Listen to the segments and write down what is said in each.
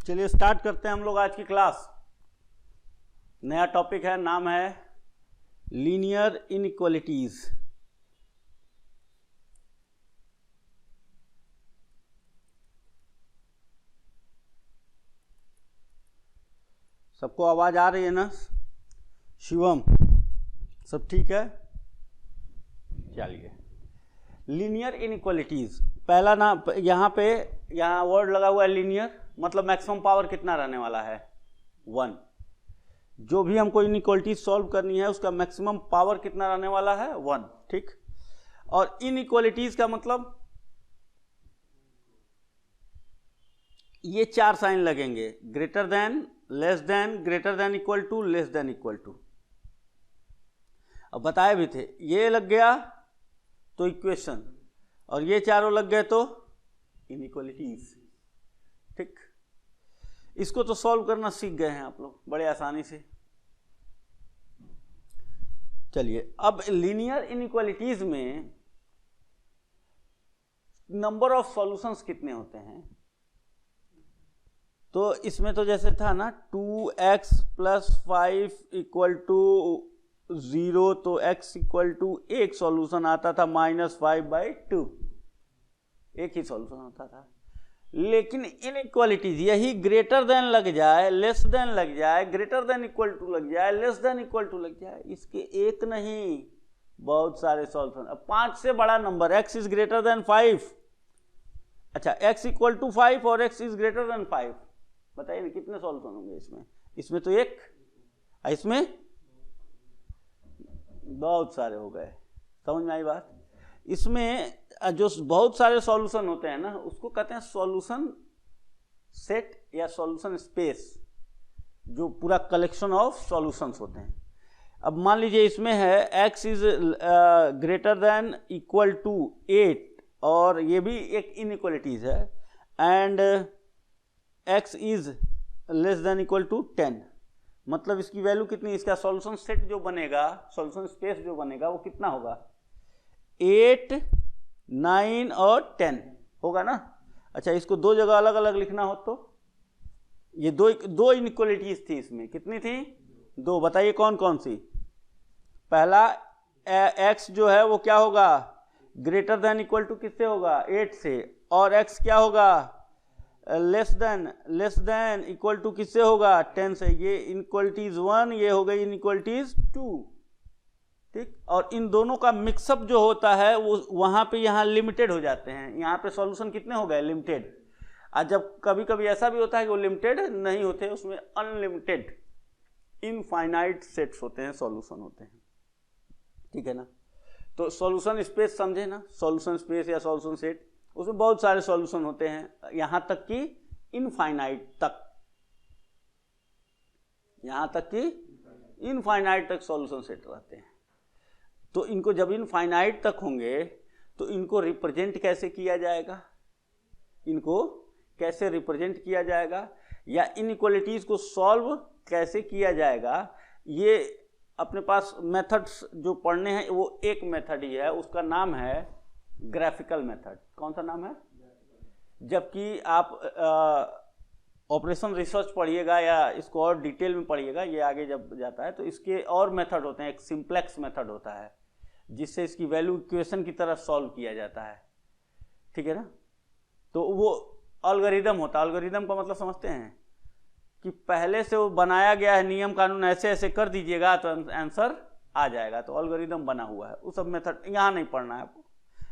चलिए स्टार्ट करते हैं हम लोग आज की क्लास। नया टॉपिक है, नाम है लीनियर इनइक्वालिटीज। सबको आवाज आ रही है ना? शिवम, सब ठीक है? चलिए, लीनियर इनइक्वालिटीज पहला नाम, यहाँ वर्ड लगा हुआ है लीनियर, मतलब मैक्सिमम पावर कितना रहने वाला है? 1। जो भी हमको इनइक्वालिटीज सॉल्व करनी है उसका मैक्सिमम पावर कितना रहने वाला है? 1। ठीक। और इनइक्वालिटीज का मतलब ये 4 साइन लगेंगे, greater than, less than, greater than equal to, less than equal to. अब बताए भी थे, ये लग गया तो इक्वेशन, और ये चारों लग गए तो इनइक्वालिटीज। ठीक, इसको तो सॉल्व करना सीख गए हैं आप लोग बड़े आसानी से। चलिए, अब लीनियर इनइक्वालिटीज में नंबर ऑफ सॉल्यूशंस कितने होते हैं? तो इसमें तो जैसे था ना 2x + 5 = 0, तो x = एक सॉल्यूशन आता था, -5/2 एक ही सॉल्यूशन होता था। लेकिन इनइक्वालिटीज यही ग्रेटर देन लग जाए, लेस देन लग जाए, ग्रेटर देन इक्वल टू लग जाए, लेस देन इक्वल टू लग जाए, इसके एक नहीं बहुत सारे सॉल्यूशन। अब 5 से बड़ा number, x is greater then 5, अच्छा x = 5 और x इज ग्रेटर देन 5, बताइए कितने सॉल्यूशन होंगे इसमें? इसमें तो एक, इसमें बहुत सारे हो गए। समझ में आई बात? इसमें जो बहुत सारे सॉल्यूशन होते हैं ना, उसको कहते हैं सॉल्यूशन सेट या सॉल्यूशन स्पेस, जो पूरा कलेक्शन ऑफ सॉल्यूशंस होते हैं। अब मान लीजिए इसमें है x is greater than equal to 8, और ये भी एक इनइक्वालिटीज है, and x is less than equal to 10, मतलब इसकी वैल्यू कितनी? इसका सॉल्यूशन सेट जो बनेगा, सॉल्यूशन स्पेस जो बनेगा, वो कितना होगा? 8, 9 और 10 होगा ना। अच्छा, इसको दो जगह अलग अलग लिखना हो तो ये दो इनइक्वालिटीज थी इसमें, कितनी थी? 2। बताइए कौन कौन सी? पहला x जो है वो क्या होगा? ग्रेटर देन इक्वल टू किससे होगा? 8 से। और x क्या होगा? लेस देन इक्वल टू किससे होगा? 10 से। ये इनइक्वालिटीज 1, ये हो गई इनइक्वालिटीज 2। ठीक, और इन दोनों का मिक्सअप जो होता है वो वहां पे यहाँ लिमिटेड हो जाते हैं। यहाँ पे सॉल्यूशन कितने हो गए? लिमिटेड। आज जब कभी कभी ऐसा भी होता है कि वो लिमिटेड नहीं होते, उसमें अनलिमिटेड इनफाइनाइट सेट्स होते हैं, सॉल्यूशन होते हैं। ठीक है ना? तो सॉल्यूशन स्पेस समझे ना, सॉल्यूशन स्पेस या सॉल्यूशन सेट, उसमें बहुत सारे सॉल्यूशन होते हैं, यहां तक कि इनफाइनाइट तक, यहां तक कि इनफाइनाइट तक सॉल्यूशन सेट रहते हैं। तो इनको जब इनफाइनाइट तक होंगे तो इनको रिप्रेजेंट कैसे किया जाएगा? इनको कैसे रिप्रेजेंट किया जाएगा या इनइक्वालिटीज को सॉल्व कैसे किया जाएगा? ये अपने पास मेथड्स जो पढ़ने हैं, वो एक मेथड ही है, उसका नाम है ग्राफिकल मेथड। कौन सा नाम है? जबकि आप ऑपरेशन रिसर्च पढ़िएगा या इसको और डिटेल में पढ़िएगा, ये आगे जब जाता है तो इसके और मेथड होते हैं। एक सिंप्लेक्स मेथड होता है जिससे इसकी वैल्यू इक्वेशन की तरह सॉल्व किया जाता है। ठीक है ना? तो वो एल्गोरिदम होता है। एल्गोरिदम का मतलब समझते हैं कि पहले से वो बनाया गया है, नियम कानून ऐसे ऐसे कर दीजिएगा तो आंसर आ जाएगा, तो एल्गोरिदम बना हुआ है। वो सब मेथड यहाँ नहीं पढ़ना है आपको,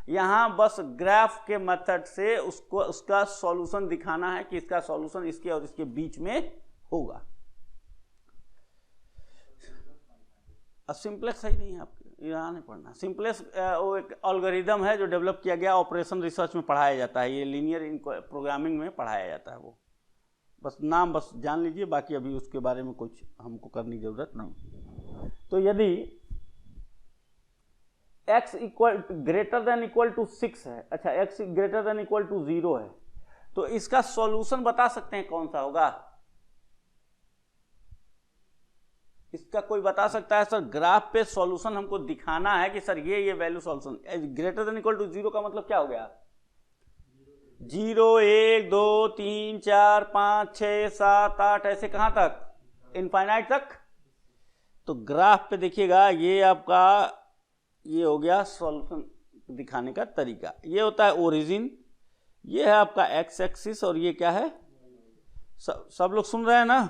यहाँ बस ग्राफ के मेथड से उसका सॉल्यूशन दिखाना है कि इसका सॉल्यूशन इसके और इसके बीच में होगा। सिंप्लेक्स सही नहीं है आपके, यहाँ नहीं पढ़ना। सिंप्लेक्स वो एक एल्गोरिदम है जो डेवलप किया गया, ऑपरेशन रिसर्च में पढ़ाया जाता है, ये लीनियर प्रोग्रामिंग में पढ़ाया जाता है। वो बस नाम बस जान लीजिए, बाकी अभी उसके बारे में कुछ हमको करने की जरूरत नहीं। तो यदि x greater than equal to 6 है, अच्छा x greater than equal to 0 है, तो इसका सॉल्यूशन बता सकते हैं कौन सा होगा? इसका कोई बता सकता है? सर ग्राफ पे सॉल्यूशन हमको दिखाना है कि सर ये value solution. Greater than equal to 0 का मतलब क्या हो गया? 0 1 2 3 4 5 6 7 8 ऐसे कहाँ तक, इनफाइनाइट तक। तो ग्राफ पे देखिएगा, ये आपका ये हो गया सॉल्यूशन दिखाने का तरीका। ये होता है ओरिजिन, ये है आपका एक्स एक्सिस, और ये क्या है, सब लोग सुन रहे हैं ना।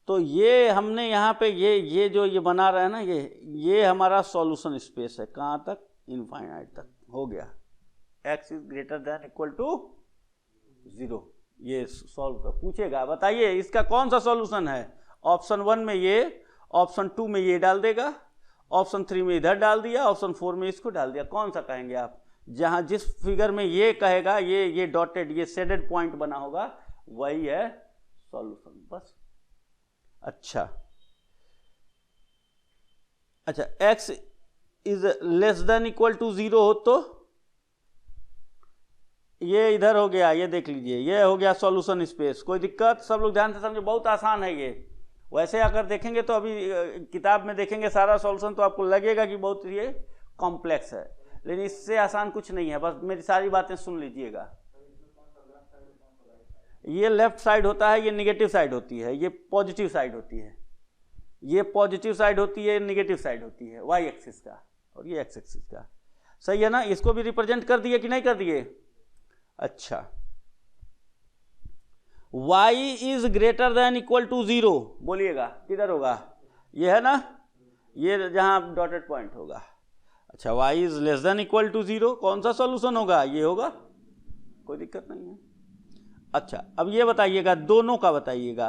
तो ये हमने यहाँ पे ये जो ये बना रहे हैं ना, ये हमारा सॉल्यूशन स्पेस है, कहाँ तक, इनफाइनाइट तक हो गया। x is greater than equal to 0, ये सॉल्व कर पूछेगा, बताइए इसका कौन सा सॉल्यूशन है। ऑप्शन 1 में ये, ऑप्शन 2 में ये डाल देगा, ऑप्शन 3 में इधर डाल दिया, ऑप्शन 4 में इसको डाल दिया। कौन सा कहेंगे आप, जहां जिस फिगर में ये कहेगा, ये डॉटेड, ये शेडेड पॉइंट बना होगा, वही है सॉल्यूशन, बस। अच्छा, x is less than equal to 0 हो तो ये इधर हो गया, ये देख लीजिए, ये हो गया सॉल्यूशन स्पेस। कोई दिक्कत, सब लोग ध्यान से समझो, बहुत आसान है ये। वैसे अगर देखेंगे तो अभी किताब में देखेंगे सारा सॉल्यूशन तो आपको लगेगा कि बहुत ये कॉम्प्लेक्स है, लेकिन इससे आसान कुछ नहीं है, बस मेरी सारी बातें सुन लीजिएगा। ये लेफ्ट साइड होता है, ये निगेटिव साइड होती है, ये पॉजिटिव साइड होती है, ये पॉजिटिव साइड होती है, निगेटिव साइड होती है, वाई एक्सिस का, और ये एक्स एक्सिस का। सही है ना, इसको भी रिप्रेजेंट कर दिए कि नहीं कर दिए। अच्छा, y is greater than equal to 0, बोलिएगा किधर होगा, ये है ना, ये जहां डॉटेड पॉइंट होगा। अच्छा, y is less than equal to 0, कौन सा सॉल्यूशन होगा, ये होगा, कोई दिक्कत नहीं है। अच्छा, अब ये बताइएगा, दोनों का बताइएगा,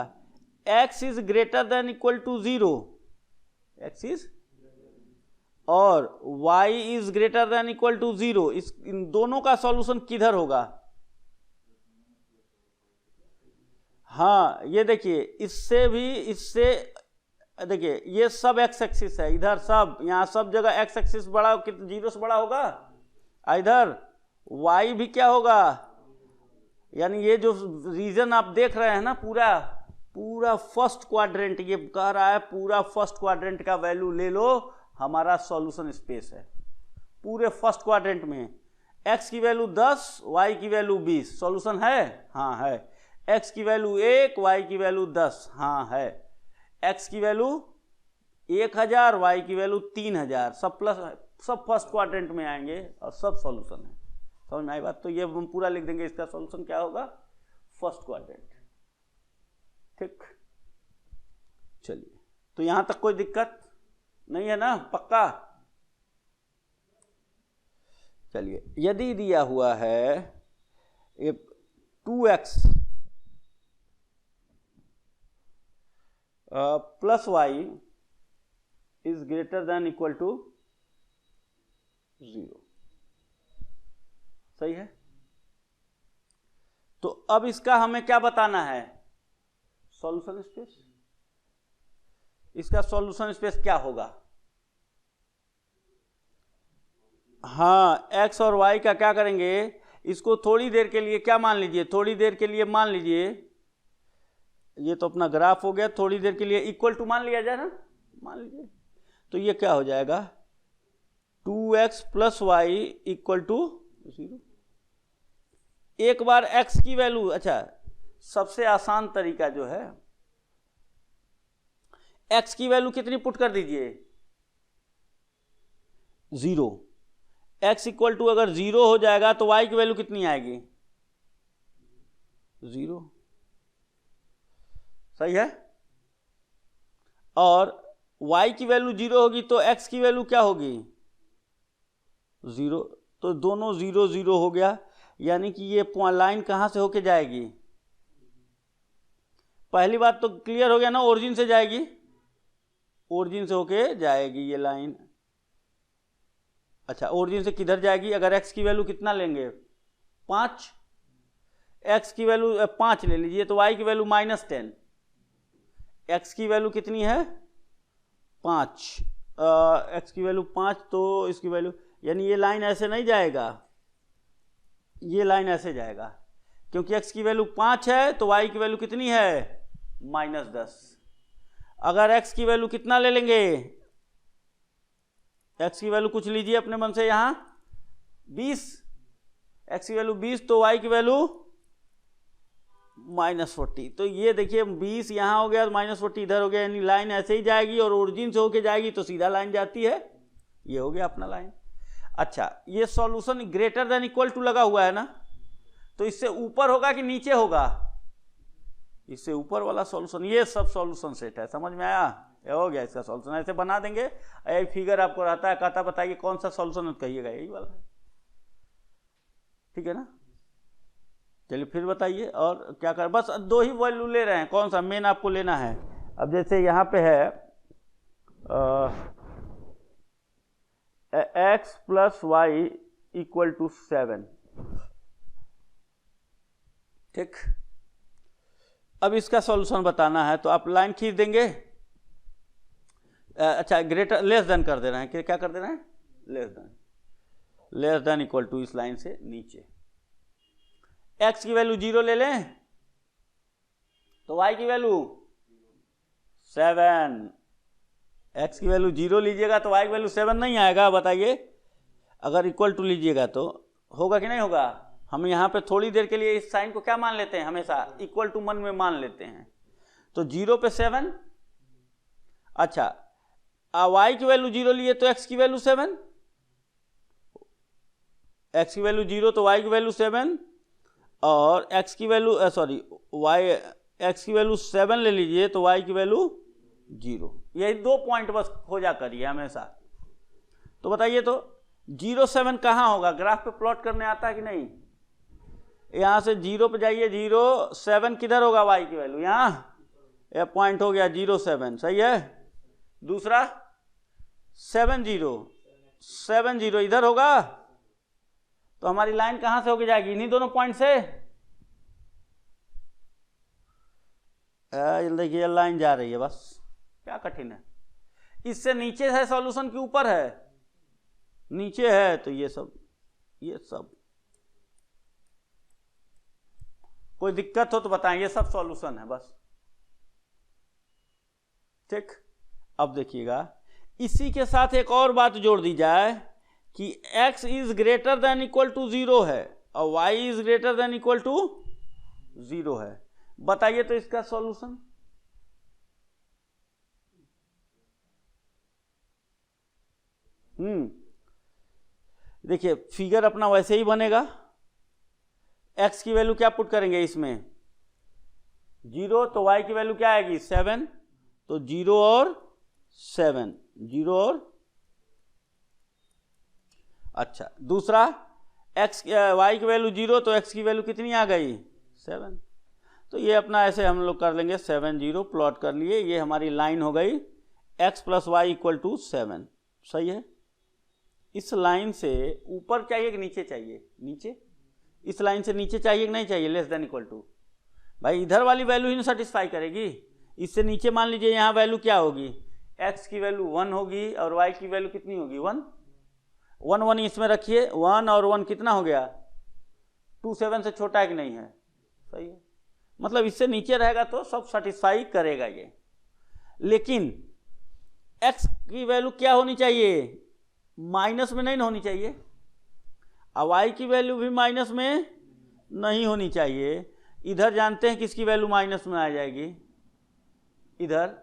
x is greater than equal to 0, x is, और y is greater than equal to 0, इन दोनों का सॉल्यूशन किधर होगा। हाँ, ये देखिए, इससे देखिए, ये सब एक्स एक्सिस है, इधर सब, यहाँ सब जगह एक्स एक्सिस बड़ा, 0 से बड़ा होगा, इधर y भी क्या होगा, यानी ये जो रीजन आप देख रहे हैं ना, पूरा फर्स्ट क्वाड्रेंट, ये कह रहा है पूरा फर्स्ट क्वाड्रेंट का वैल्यू ले लो, हमारा सॉल्यूशन स्पेस है। पूरे फर्स्ट क्वाड्रेंट में x की वैल्यू 10, y की वैल्यू 20, सॉल्यूशन है, हाँ है। x की वैल्यू 1, y की वैल्यू 10, हाँ है। x की वैल्यू 1000, y की वैल्यू 3000, सब फर्स्ट क्वाड्रेंट में आएंगे और सब सॉल्यूशन है। समझ में आई बात। तो ये हम पूरा लिख देंगे, इसका सॉल्यूशन क्या होगा, फर्स्ट क्वाड्रेंट। ठीक, चलिए, तो यहां तक कोई दिक्कत नहीं है ना, पक्का। चलिए, यदि दिया हुआ है ये 2x plus y is greater than equal to 0, सही है। तो अब इसका हमें क्या बताना है, सॉल्यूशन स्पेस। इसका सॉल्यूशन स्पेस क्या होगा, हाँ, x और y का क्या करेंगे, इसको थोड़ी देर के लिए क्या मान लीजिए, थोड़ी देर के लिए मान लीजिए, ये तो अपना ग्राफ हो गया, थोड़ी देर के लिए इक्वल टू मान लिया जाए ना, मान लीजिए। तो ये क्या हो जाएगा, 2x plus Y equal to 0। एक बार x की वैल्यू, अच्छा, सबसे आसान तरीका जो है, x की वैल्यू कितनी पुट कर दीजिए, 0। x इक्वल टू अगर 0 हो जाएगा तो y की वैल्यू कितनी आएगी, 0, सही है। और y की वैल्यू 0 होगी तो x की वैल्यू क्या होगी, 0। तो दोनों 0 0 हो गया, यानी कि ये लाइन कहां से होके जाएगी, पहली बात तो क्लियर हो गया ना, ओरिजिन से जाएगी, ओरिजिन से होके जाएगी ये लाइन। अच्छा, ओरिजिन से किधर जाएगी, अगर x की वैल्यू कितना लेंगे, 5, x की वैल्यू 5 ले लीजिए, तो y की वैल्यू -10, x की वैल्यू कितनी है 5, x की वैल्यू 5, तो इसकी वैल्यू, यानी ये लाइन ऐसे नहीं जाएगा, ये लाइन ऐसे जाएगा, क्योंकि x की वैल्यू 5 है तो y की वैल्यू कितनी है -10। अगर x की वैल्यू कितना ले लेंगे, x की वैल्यू कुछ लीजिए अपने मन से, यहां 20, x की वैल्यू 20 तो y की वैल्यू -40। तो ये देखिए 20 यहाँ हो गया, -40 इधर हो गया, यानी लाइन ऐसे ही जाएगी और ओरिजिन से होके जाएगी तो सीधा लाइन जाती है, ये हो गया अपना लाइन। अच्छा, ये solution greater than equal to लगा हुआ है ना, तो इससे ऊपर होगा कि नीचे होगा? इससे ऊपर वाला सॉल्यूशन, ये सब सॉल्यूशन सेट है, समझ में आया? ये हो गया इसका सॉल्यूशन, ऐसे बना देंगे। एक फिगर आपको रहता है, कहता बताइए कौन सा सॉल्यूशन कहिएगा, यही वाला, ठीक है ना? चलिए फिर बताइए और क्या कर, बस 2 ही वैल्यू ले रहे हैं, कौन सा मेन आपको लेना है? अब जैसे यहाँ पे है x + y = 7, ठीक। अब इसका सॉल्यूशन बताना है तो आप लाइन खींच देंगे। अच्छा, ग्रेटर लेस देन कर दे रहे हैं, क्या कर दे रहे हैं? लेस देन इक्वल टू, इस लाइन से नीचे। x की वैल्यू 0 ले लें तो y की वैल्यू 7, x की वैल्यू 0 लीजिएगा तो y की वैल्यू 7 नहीं आएगा, बताइए? अगर इक्वल टू लीजिएगा तो होगा कि नहीं होगा? हम यहाँ पे थोड़ी देर के लिए इस साइन को क्या मान लेते हैं, हमेशा इक्वल टू मन में मान लेते हैं, तो 0 पे 7। अच्छा, y की वैल्यू 0 लिए तो x की वैल्यू 7, x की वैल्यू 0 तो y की वैल्यू 7, और x की वैल्यू x की वैल्यू 7 ले लीजिए तो y की वैल्यू 0। यही 2 पॉइंट बस खोजा करिए हमेशा। तो बताइए तो 0 7 कहाँ होगा? ग्राफ पे प्लॉट करने आता है कि नहीं? यहाँ से 0 पे जाइए, 0 7 किधर होगा? y की वैल्यू यहाँ, यह पॉइंट हो गया 0 7, सही है। दूसरा 7 0 इधर होगा, तो हमारी लाइन कहां से होके जाएगी? इन्हीं दोनों पॉइंट से। देखिए लाइन जा रही है, बस क्या कठिन है? इससे नीचे है सॉल्यूशन कि ऊपर है? नीचे है, तो ये सब कोई दिक्कत हो तो बताएं, ये सब सॉल्यूशन है बस, ठीक। अब देखिएगा, इसी के साथ एक और बात जोड़ दी जाए कि x is greater than equal to 0 है और y is greater than equal to 0 है। बताइए तो इसका सॉल्यूशन। देखिए फिगर अपना वैसे ही बनेगा। x की वैल्यू क्या पुट करेंगे इसमें? 0, तो y की वैल्यू क्या आएगी? 7, तो 0 और 7, 0 और, अच्छा दूसरा y की वैल्यू 0, तो x की वैल्यू कितनी आ गई? 7। तो ये अपना ऐसे हम लोग कर लेंगे, 7 0 प्लॉट कर लिए, ये हमारी लाइन हो गई x + y = 7, सही है। इस लाइन से ऊपर चाहिए कि नीचे चाहिए? नीचे। इस लाइन से नीचे चाहिए कि नहीं चाहिए? Less than equal to. भाई इधर वाली वैल्यू ही ना सेटिस्फाई करेगी, इससे नीचे मान लीजिए यहाँ वैल्यू क्या होगी? x की वैल्यू 1 होगी और y की वैल्यू कितनी होगी? 1 1 1 इसमें रखिए, 1 और 1 कितना हो गया? 2 7 से छोटा है कि नहीं है? सही है, मतलब इससे नीचे रहेगा तो सब सेटिस्फाई करेगा ये। लेकिन x की वैल्यू क्या होनी चाहिए? माइनस में नहीं होनी चाहिए, और y की वैल्यू भी माइनस में नहीं होनी चाहिए। इधर जानते हैं किसकी वैल्यू माइनस में आ जाएगी? इधर,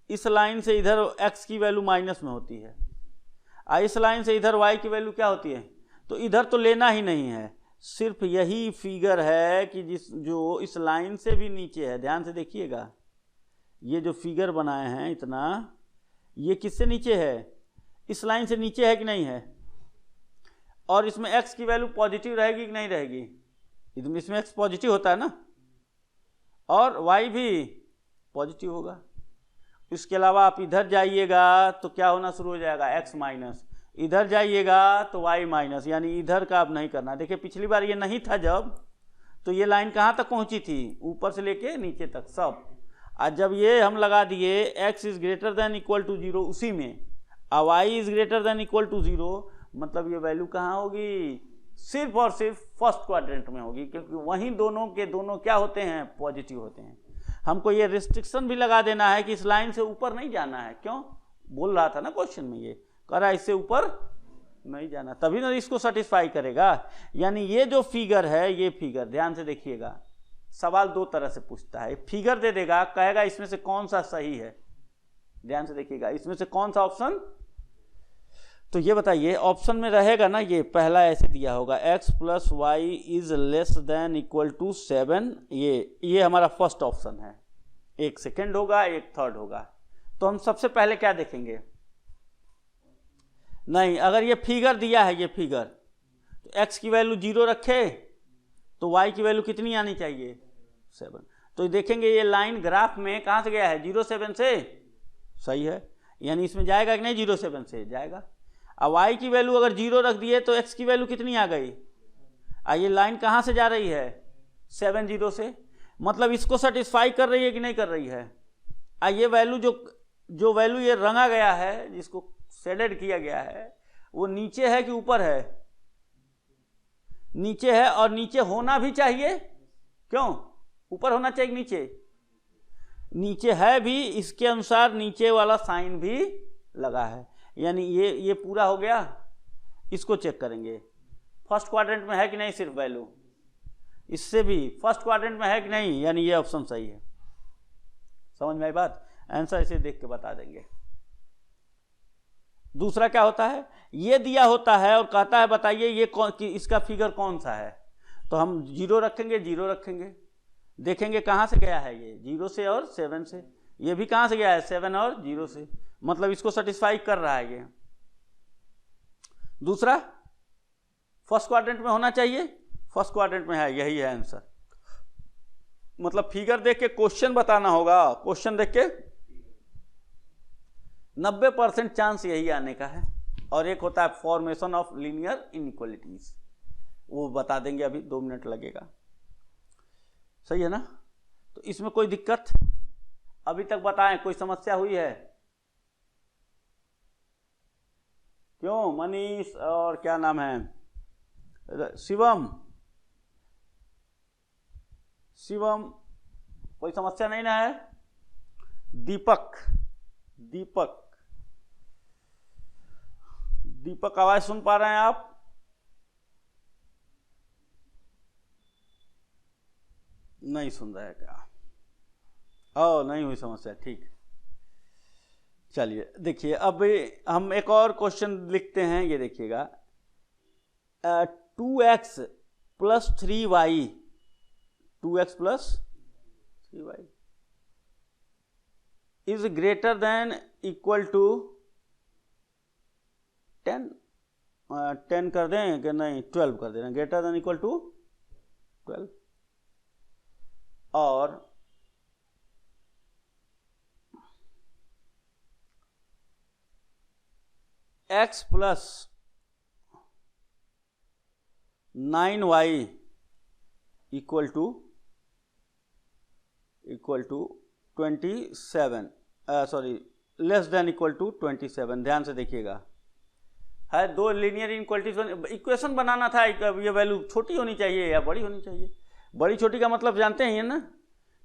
इस लाइन से इधर x की वैल्यू माइनस में होती है, और इस लाइन से इधर y की वैल्यू क्या होती है? तो इधर तो लेना ही नहीं है, सिर्फ यही फिगर है कि जो इस लाइन से भी नीचे है। ध्यान से देखिएगा, ये जो फिगर बनाए हैं इतना, ये किससे नीचे है? इस लाइन से नीचे है कि नहीं है? और इसमें x की वैल्यू पॉजिटिव रहेगी कि नहीं रहेगी? इसमें x पॉजिटिव होता है ना, और y भी पॉजिटिव होगा। इसके अलावा आप इधर जाइएगा तो क्या होना शुरू हो जाएगा? x minus. इधर जाइएगा तो y माइनस, यानी इधर का अब नहीं करना। देखिए पिछली बार ये नहीं था जब, तो ये लाइन कहाँ तक पहुँची थी? ऊपर से लेके नीचे तक सब। आज जब ये हम लगा दिए x is greater than equal to 0 उसी में, और y is greater than equal to 0, मतलब ये वैल्यू कहाँ होगी? सिर्फ और सिर्फ फर्स्ट क्वाड्रेंट में होगी, क्योंकि वहीं दोनों के दोनों क्या होते हैं? पॉजिटिव होते हैं। हमको ये रिस्ट्रिक्शन भी लगा देना है कि इस लाइन से ऊपर नहीं जाना है। क्यों? बोल रहा था ना क्वेश्चन में, ये कह रहा है इससे ऊपर नहीं जाना, तभी ना इसको सेटिस्फाई करेगा। यानी ये जो फिगर है, ये फिगर ध्यान से देखिएगा, सवाल दो तरह से पूछता है। फिगर दे देगा, कहेगा इसमें से कौन सा सही है, ध्यान से देखिएगा, इसमें से कौन सा ऑप्शन, तो ये बताइए ऑप्शन में रहेगा ना, ये पहला ऐसे दिया होगा x + y is less than equal to 7, ये हमारा फर्स्ट ऑप्शन है। एक सेकेंड होगा, एक थर्ड होगा। तो हम सबसे पहले क्या देखेंगे, नहीं, अगर ये फिगर दिया है, ये फिगर, तो x की वैल्यू 0 रखे तो y की वैल्यू कितनी आनी चाहिए, 7। तो देखेंगे ये लाइन ग्राफ में कहाँ से गया है, 0 7 से, सही है, यानी इसमें जाएगा कि नहीं, 0 7 से जाएगा। अब y की वैल्यू अगर 0 रख दिए तो x की वैल्यू कितनी आ गई, ये लाइन कहाँ से जा रही है, 7 0 से, मतलब इसको सेटिस्फाई कर रही है कि नहीं कर रही है। ये वैल्यू जो वैल्यू ये रंगा गया है, जिसको शेडेड किया गया है, वो नीचे है कि ऊपर है, नीचे है, और नीचे होना भी चाहिए, क्यों, ऊपर होना चाहिए नीचे, नीचे है भी, इसके अनुसार नीचे वाला साइन भी लगा है, यानी ये पूरा हो गया। इसको चेक करेंगे फर्स्ट क्वाड्रेंट में है कि नहीं, सिर्फ वैल्यू, इससे भी फर्स्ट क्वाड्रेंट में है कि नहीं, यानी ये ऑप्शन सही है। समझ में आई बात, आंसर इसे देख के बता देंगे। दूसरा क्या होता है, ये दिया होता है और कहता है बताइए ये कि इसका फिगर कौन सा है, तो हम 0 रखेंगे, 0 रखेंगे, देखेंगे कहाँ से गया है, ये 0 से और 7 से, ये भी कहाँ से गया है, 7 और 0 से, मतलब इसको सेटिस्फाई कर रहा है ये। दूसरा फर्स्ट क्वाड्रेंट में होना चाहिए, फर्स्ट क्वाड्रेंट में है, यही है आंसर। मतलब फिगर देख के क्वेश्चन बताना होगा, क्वेश्चन देख के 90% चांस यही आने का है। और एक होता है फॉर्मेशन ऑफ लीनियर इनइक्वालिटीज, वो बता देंगे, अभी 2 मिनट लगेगा, सही है ना। तो इसमें कोई दिक्कत अभी तक बताएं, कोई समस्या हुई है, क्यों, मनीष और क्या नाम है, शिवम, कोई समस्या नहीं ना है, दीपक आवाज सुन पा रहे हैं आप, नहीं सुन रहे क्या, नहीं हुई समस्या, ठीक। चलिए देखिए, अब हम एक और क्वेश्चन लिखते हैं, ये देखिएगा, 2x + 3y, 2x + 3y is greater than equal to 10 कर दें कि नहीं, 12 कर देना, ग्रेटर देन इक्वल टू 12, और x + 9y equal to 27, less than equal to 27। ध्यान से देखिएगा, है दो लीनियर इनइक्वालिटीज, इक्वेशन बनाना था, ये वैल्यू छोटी होनी चाहिए या बड़ी होनी चाहिए। बड़ी छोटी का मतलब जानते हैं ना,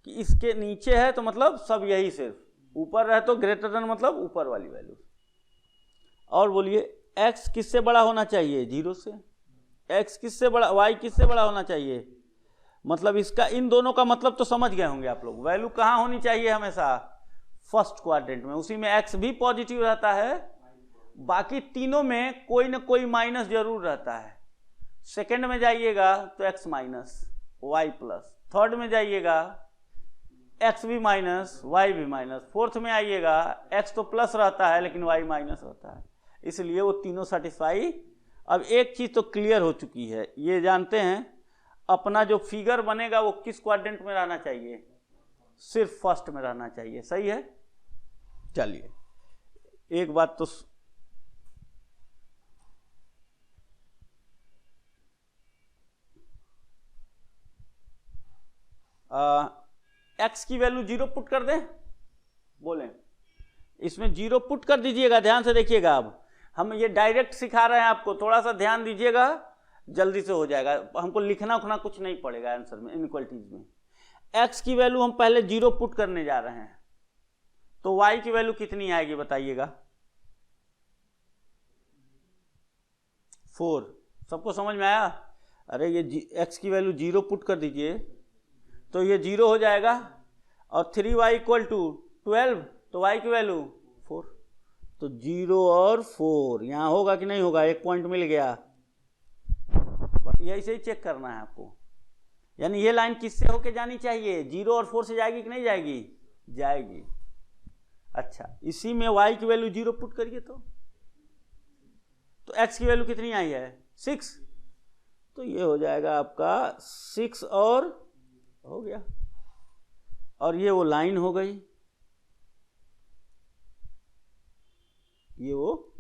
कि इसके नीचे है तो मतलब सब यही, सिर्फ ऊपर रहे तो ग्रेटर देन मतलब ऊपर वाली वैल्यू। और बोलिए x किससे बड़ा होना चाहिए, 0 से, x किससे बड़ा, y किससे बड़ा होना चाहिए, मतलब इसका, इन दोनों का मतलब तो समझ गए होंगे आप लोग। वैल्यू कहाँ होनी चाहिए हमेशा, फर्स्ट क्वाड्रेंट में, उसी में x भी पॉजिटिव रहता है, बाकी तीनों में कोई ना कोई माइनस जरूर रहता है। सेकंड में जाइएगा तो x - y प्लस, थर्ड में जाइएगा x भी माइनस y भी माइनस, फोर्थ में आइएगा x तो प्लस रहता है लेकिन y माइनस रहता है, इसलिए वो तीनों सेटिस्फाई। अब एक चीज तो क्लियर हो चुकी है, ये जानते हैं अपना जो फिगर बनेगा वो किस क्वाड्रेंट में रहना चाहिए, सिर्फ फर्स्ट में रहना चाहिए, सही है। चलिए एक बात तो x की वैल्यू 0 पुट कर दें, बोलें, इसमें 0 पुट कर दीजिएगा। ध्यान से देखिएगा, अब हम ये डायरेक्ट सिखा रहे हैं आपको, थोड़ा सा ध्यान दीजिएगा, जल्दी से हो जाएगा, हमको लिखना उखना कुछ नहीं पड़ेगा आंसर में, इनइक्वालिटीज में। x की वैल्यू हम पहले 0 पुट करने जा रहे हैं, तो y की वैल्यू कितनी आएगी बताइएगा, 4। सबको समझ में आया? अरे ये x की वैल्यू 0 पुट कर दीजिए तो ये 0 हो जाएगा, और 3y इक्वल टू 12, तो y की वैल्यू 4। तो 0 और 4 यहाँ होगा कि नहीं होगा? एक पॉइंट मिल गया। यही से ही चेक करना है आपको। यानी ये लाइन किससे होके जानी चाहिए? 0 और 4 से जाएगी कि नहीं जाएगी? जाएगी। अच्छा, इसी में y की वैल्यू 0 पुट करिए तो x की वैल्यू कितनी आई है? 6। तो ये हो जाएगा आपका 6 और हो गया, और ये वो लाइन हो गई, ये वो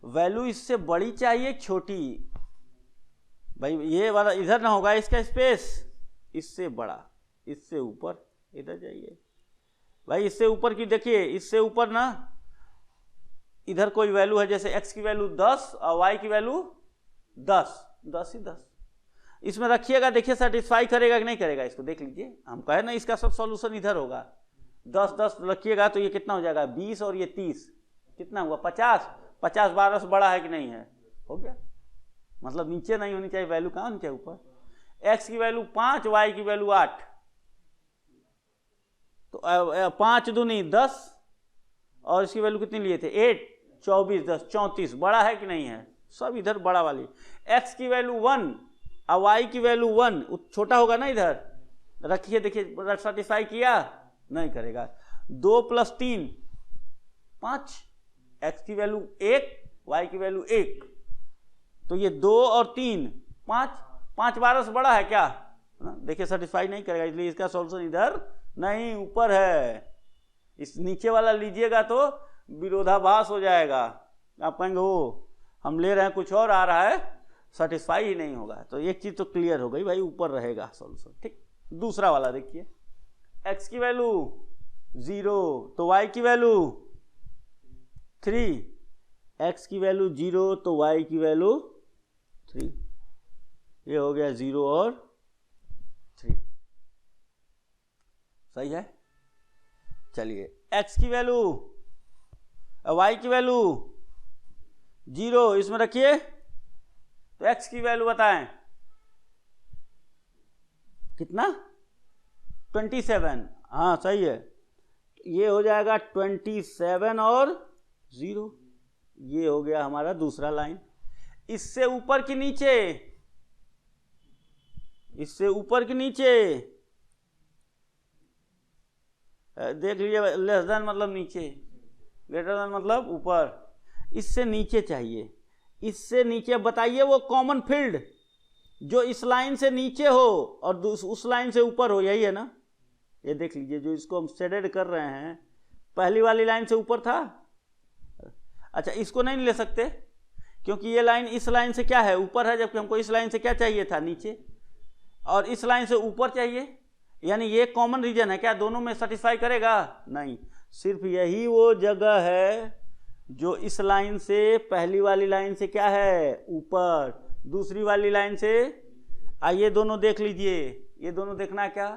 वैल्यू इससे बड़ी चाहिए छोटी? भाई ये वाला इधर ना होगा इसका स्पेस, इससे बड़ा, इससे ऊपर, इधर जाइए भाई, इससे ऊपर की देखिए, इससे ऊपर ना इधर कोई वैल्यू है, जैसे x की वैल्यू 10 और y की वैल्यू 10, 10 ही 10 इसमें रखिएगा, देखिए सेटिस्फाई करेगा कि नहीं करेगा, इसको देख लीजिए। हम कहे ना इसका सब सॉल्यूशन इधर होगा। 10 10 रखिएगा तो ये कितना हो जाएगा? 20 और ये 30, कितना हुआ? 50। 50 12 से बड़ा है कि नहीं है? हो गया। मतलब नीचे नहीं होनी चाहिए वैल्यू, कहाँ होनी चाहिए? ऊपर। x की वैल्यू 5, y की वैल्यू 8, तो 5 दूनी 10, और इसकी वैल्यू कितनी लिए थे? 8, 24 10 34, बड़ा है कि नहीं है? सब इधर बड़ा वाली। x की वैल्यू 1 और y की वैल्यू 1, छोटा होगा ना इधर, रखिए, देखिए सेटिस्फाई किया? नहीं करेगा। 2 + 3 5, x की वैल्यू 1, y की वैल्यू 1, तो ये 2 और 3 5, 5 12 से बड़ा है क्या? देखिए सेटिस्फाई नहीं करेगा, इसलिए इसका सॉल्यूशन इधर नहीं, ऊपर है। इस नीचे वाला लीजिएगा तो विरोधाभास हो जाएगा, आप कहेंगे हो हम ले रहे हैं कुछ और आ रहा है, सेटिस्फाई ही नहीं होगा। तो एक चीज तो क्लियर हो गई भाई, ऊपर रहेगा सॉल्यूशन। ठीक, दूसरा वाला देखिए, x की वैल्यू 0 तो y की वैल्यू 3, x की वैल्यू 0 तो y की वैल्यू 3, ये हो गया 0 और 3। सही है? चलिए, x की वैल्यू y की वैल्यू 0 इसमें रखिए, तो x की वैल्यू बताएं कितना? 27। हाँ सही है, ये हो जाएगा 27 और 0, ये हो गया हमारा दूसरा लाइन। इससे ऊपर की नीचे, इससे ऊपर की नीचे देख लीजिए, लेस देन मतलब नीचे, ग्रेटर देन मतलब ऊपर, इससे नीचे चाहिए। इससे नीचे बताइए वो कॉमन फील्ड जो इस लाइन से नीचे हो और उस लाइन से ऊपर हो, यही है ना? ये देख लीजिए, जो इसको हम शेडेड कर रहे हैं, पहली वाली लाइन से ऊपर था। अच्छा, इसको नहीं ले सकते क्योंकि ये लाइन इस लाइन से क्या है? ऊपर है, जबकि हमको इस लाइन से क्या चाहिए था? नीचे, और इस लाइन से ऊपर चाहिए। यानी ये कॉमन रीजन है क्या? दोनों में सेटिस्फाई करेगा? नहीं, सिर्फ यही वो जगह है जो इस लाइन से, पहली वाली लाइन से क्या है? ऊपर, दूसरी वाली लाइन से, आइए दोनों देख लीजिए, ये दोनों देखना है क्या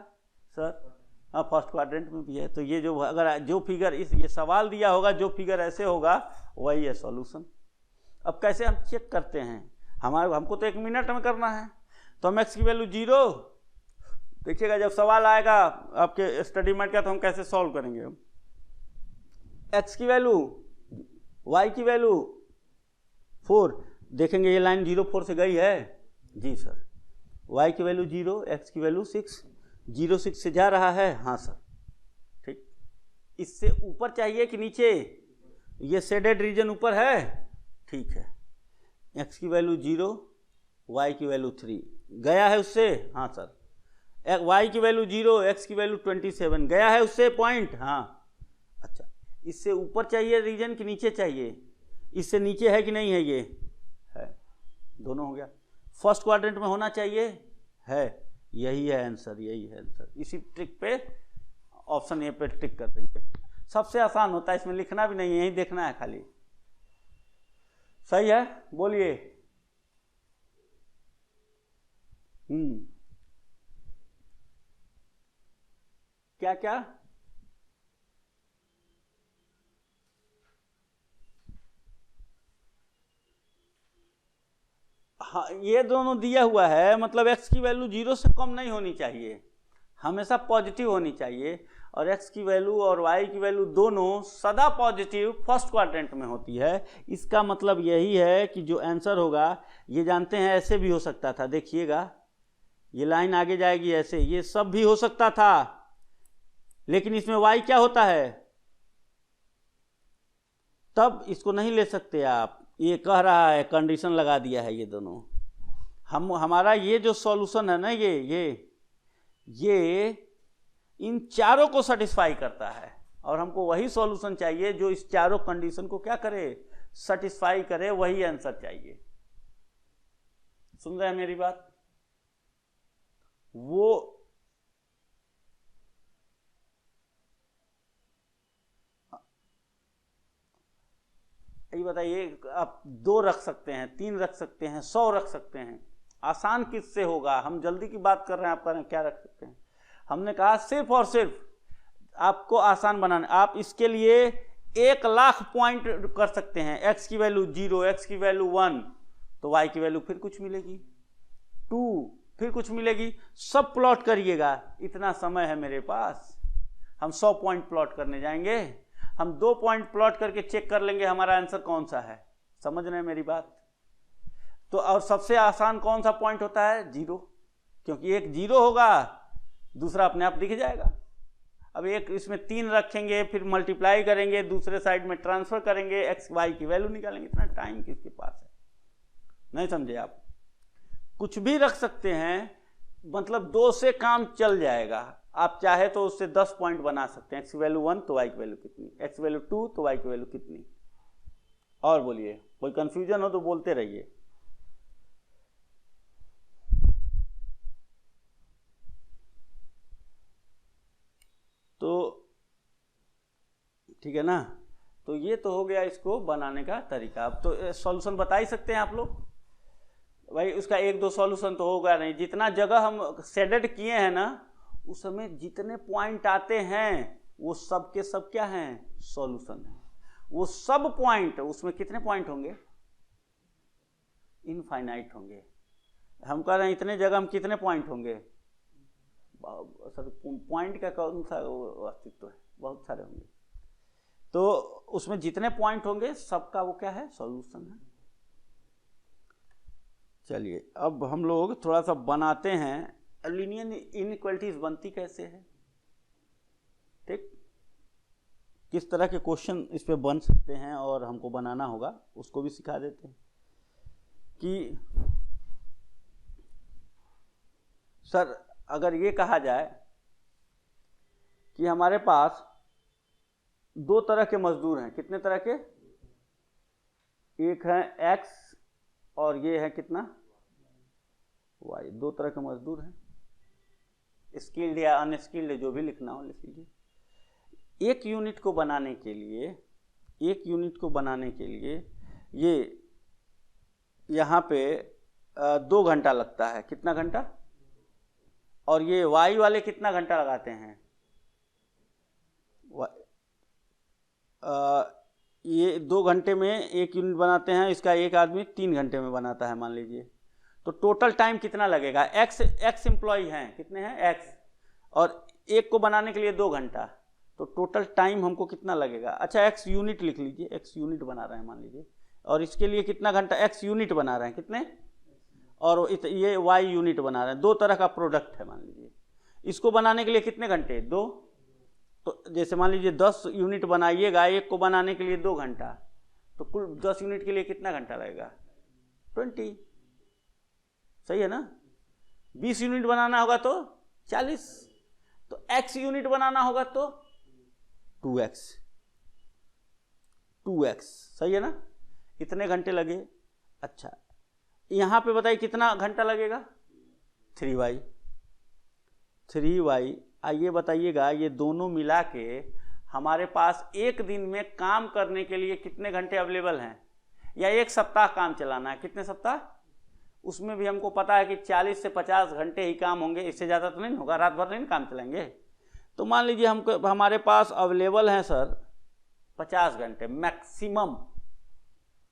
सर? हाँ, फर्स्ट क्वाड्रेंट में भी है। तो ये जो, अगर जो फिगर ये सवाल दिया होगा, जो फिगर ऐसे होगा वही है सॉल्यूशन। अब कैसे हम चेक करते हैं? हमको तो 1 मिनट में करना है। तो हम x की वैल्यू 0, देखिएगा जब सवाल आएगा आपके स्टडी मेट का तो हम कैसे सॉल्व करेंगे। हम x की वैल्यू, y की वैल्यू 4, देखेंगे ये लाइन 0 4 से गई है जी सर। y की वैल्यू 0, x की वैल्यू 6, 0 6 से जा रहा है, हाँ सर। ठीक, इससे ऊपर चाहिए कि नीचे? ये शेडेड रीजन ऊपर है, ठीक है। x की वैल्यू 0, y की वैल्यू 3, गया है उससे? हाँ सर। y की वैल्यू 0, x की वैल्यू 27, गया है उससे पॉइंट? हाँ। अच्छा, इससे ऊपर चाहिए रीजन कि नीचे चाहिए? इससे नीचे है कि नहीं है? ये है, दोनों हो गया। फर्स्ट क्वाड्रेंट में होना चाहिए, है, यही है आंसर, यही है आंसर। इसी ट्रिक पे, ऑप्शन ए पे टिक कर देंगे। सबसे आसान होता है, इसमें लिखना भी नहीं है, यही देखना है खाली। सही है, बोलिए। क्या क्या? हाँ, ये दोनों दिया हुआ है, मतलब x की वैल्यू 0 से कम नहीं होनी चाहिए, हमेशा पॉजिटिव होनी चाहिए, और x की वैल्यू और y की वैल्यू दोनों सदा पॉजिटिव फर्स्ट क्वाड्रेंट में होती है। इसका मतलब यही है कि जो आंसर होगा, ये जानते हैं ऐसे भी हो सकता था, देखिएगा ये लाइन आगे जाएगी ऐसे, ये सब भी हो सकता था, लेकिन इसमें y क्या होता है, तब इसको नहीं ले सकते आप। ये कह रहा है, कंडीशन लगा दिया है ये दोनों। हमारा ये जो सॉल्यूशन है ना, ये इन चारों को सेटिस्फाई करता है, और हमको वही सॉल्यूशन चाहिए जो इस चारों कंडीशन को क्या करे, सेटिस्फाई करे, वही आंसर चाहिए। सुन रहे हैं मेरी बात? वो ये बताइए, आप 2 रख सकते हैं, 3 रख सकते हैं, 100 रख सकते हैं, आसान किससे होगा? हम जल्दी की बात कर रहे हैं, आप कह रहे हैं क्या रख सकते हैं? हमने कहा सिर्फ और सिर्फ आपको आसान बनाना। आप इसके लिए 1,00,000 पॉइंट कर सकते हैं। x की वैल्यू 0, x की वैल्यू 1, तो y की वैल्यू फिर कुछ मिलेगी 2, फिर कुछ मिलेगी, सब प्लॉट करिएगा। इतना समय है मेरे पास, हम 100 पॉइंट प्लॉट करने जाएंगे, हम 2 पॉइंट प्लॉट करके चेक कर लेंगे हमारा आंसर कौन सा है। समझ रहे हैं मेरी बात? तो और सबसे आसान कौन सा पॉइंट होता है? 0, क्योंकि एक 0 होगा, दूसरा अपने आप दिख जाएगा। अब एक इसमें 3 रखेंगे, फिर मल्टीप्लाई करेंगे, दूसरे साइड में ट्रांसफर करेंगे, एक्स वाई की वैल्यू निकालेंगे। इतना टाइम किसके पास है? नहीं समझे आप? कुछ भी रख सकते हैं, मतलब 2 से काम चल जाएगा। आप चाहे तो उससे 10 पॉइंट बना सकते हैं। एक्स की वैल्यू 1 तो वाई की वैल्यू कितनी, एक्स वैल्यू 2 तो वाई की वैल्यू कितनी। और बोलिए, कोई कंफ्यूजन हो तो बोलते रहिए। तो ठीक है ना? तो ये तो हो गया इसको बनाने का तरीका। अब तो सॉल्यूशन बता ही सकते हैं आप लोग भाई। उसका 1-2 सॉल्यूशन तो होगा नहीं, जितना जगह हम शेडेड किए हैं ना, उस समय जितने पॉइंट आते हैं वो सब के सब क्या हैं? सॉल्यूशन है। वो सब पॉइंट, उसमें कितने पॉइंट होंगे? इनफाइनाइट होंगे। हम कह रहे हैं इतने जगह हम कितने पॉइंट होंगे? सर पॉइंट का कौन सा अस्तित्व है? बहुत सारे होंगे। तो उसमें जितने पॉइंट होंगे सबका वो क्या है? सॉल्यूशन है। चलिए अब हम लोग थोड़ा सा बनाते हैं, लीनियर इनइक्वालिटीज बनती कैसे है, ठीक, किस तरह के क्वेश्चन इस पे बन सकते हैं और हमको बनाना होगा, उसको भी सिखा देते हैं। कि सर अगर ये कहा जाए कि हमारे पास 2 तरह के मजदूर हैं, कितने तरह के? एक है एक्स और ये है कितना? वाई। 2 तरह के मजदूर हैं, स्किल्ड या अनस्किल्ड, जो भी लिखना हो लिख लीजिए। एक यूनिट को बनाने के लिए ये यहाँ पे 2 घंटा लगता है। कितना घंटा? और ये वाई वाले कितना घंटा लगाते हैं? ये 2 घंटे में 1 यूनिट बनाते हैं, इसका एक आदमी 3 घंटे में बनाता है मान लीजिए। तो टोटल टाइम कितना लगेगा? एक्स एम्प्लॉय हैं, कितने हैं? एक्स, और एक को बनाने के लिए 2 घंटा, तो टोटल टाइम हमको कितना लगेगा? अच्छा एक्स यूनिट लिख लीजिए, एक्स यूनिट बना रहे हैं मान लीजिए, और इसके लिए कितना घंटा? एक्स यूनिट बना रहे हैं, कितने? और ये वाई यूनिट बना रहे हैं। 2 तरह का प्रोडक्ट है मान लीजिए। इसको बनाने के लिए कितने घंटे? 2। तो जैसे मान लीजिए 10 यूनिट बनाइएगा, एक को बनाने के लिए 2 घंटा, तो कुल 10 यूनिट के लिए कितना घंटा लगेगा? 20। सही है ना? 20 यूनिट बनाना होगा तो 40, तो x यूनिट बनाना होगा तो 2x। सही है ना? इतने घंटे लगे। अच्छा यहां पे बताइए कितना घंटा लगेगा? 3y। आइए बताइएगा, ये दोनों मिला के हमारे पास एक दिन में काम करने के लिए कितने घंटे अवेलेबल हैं? या 1 सप्ताह काम चलाना है, कितने सप्ताह? उसमें भी हमको पता है कि 40 से 50 घंटे ही काम होंगे, इससे ज़्यादा तो नहीं होगा, रात भर नहीं काम चलाएंगे। तो मान लीजिए हमारे पास अवेलेबल हैं सर 50 घंटे मैक्सिमम।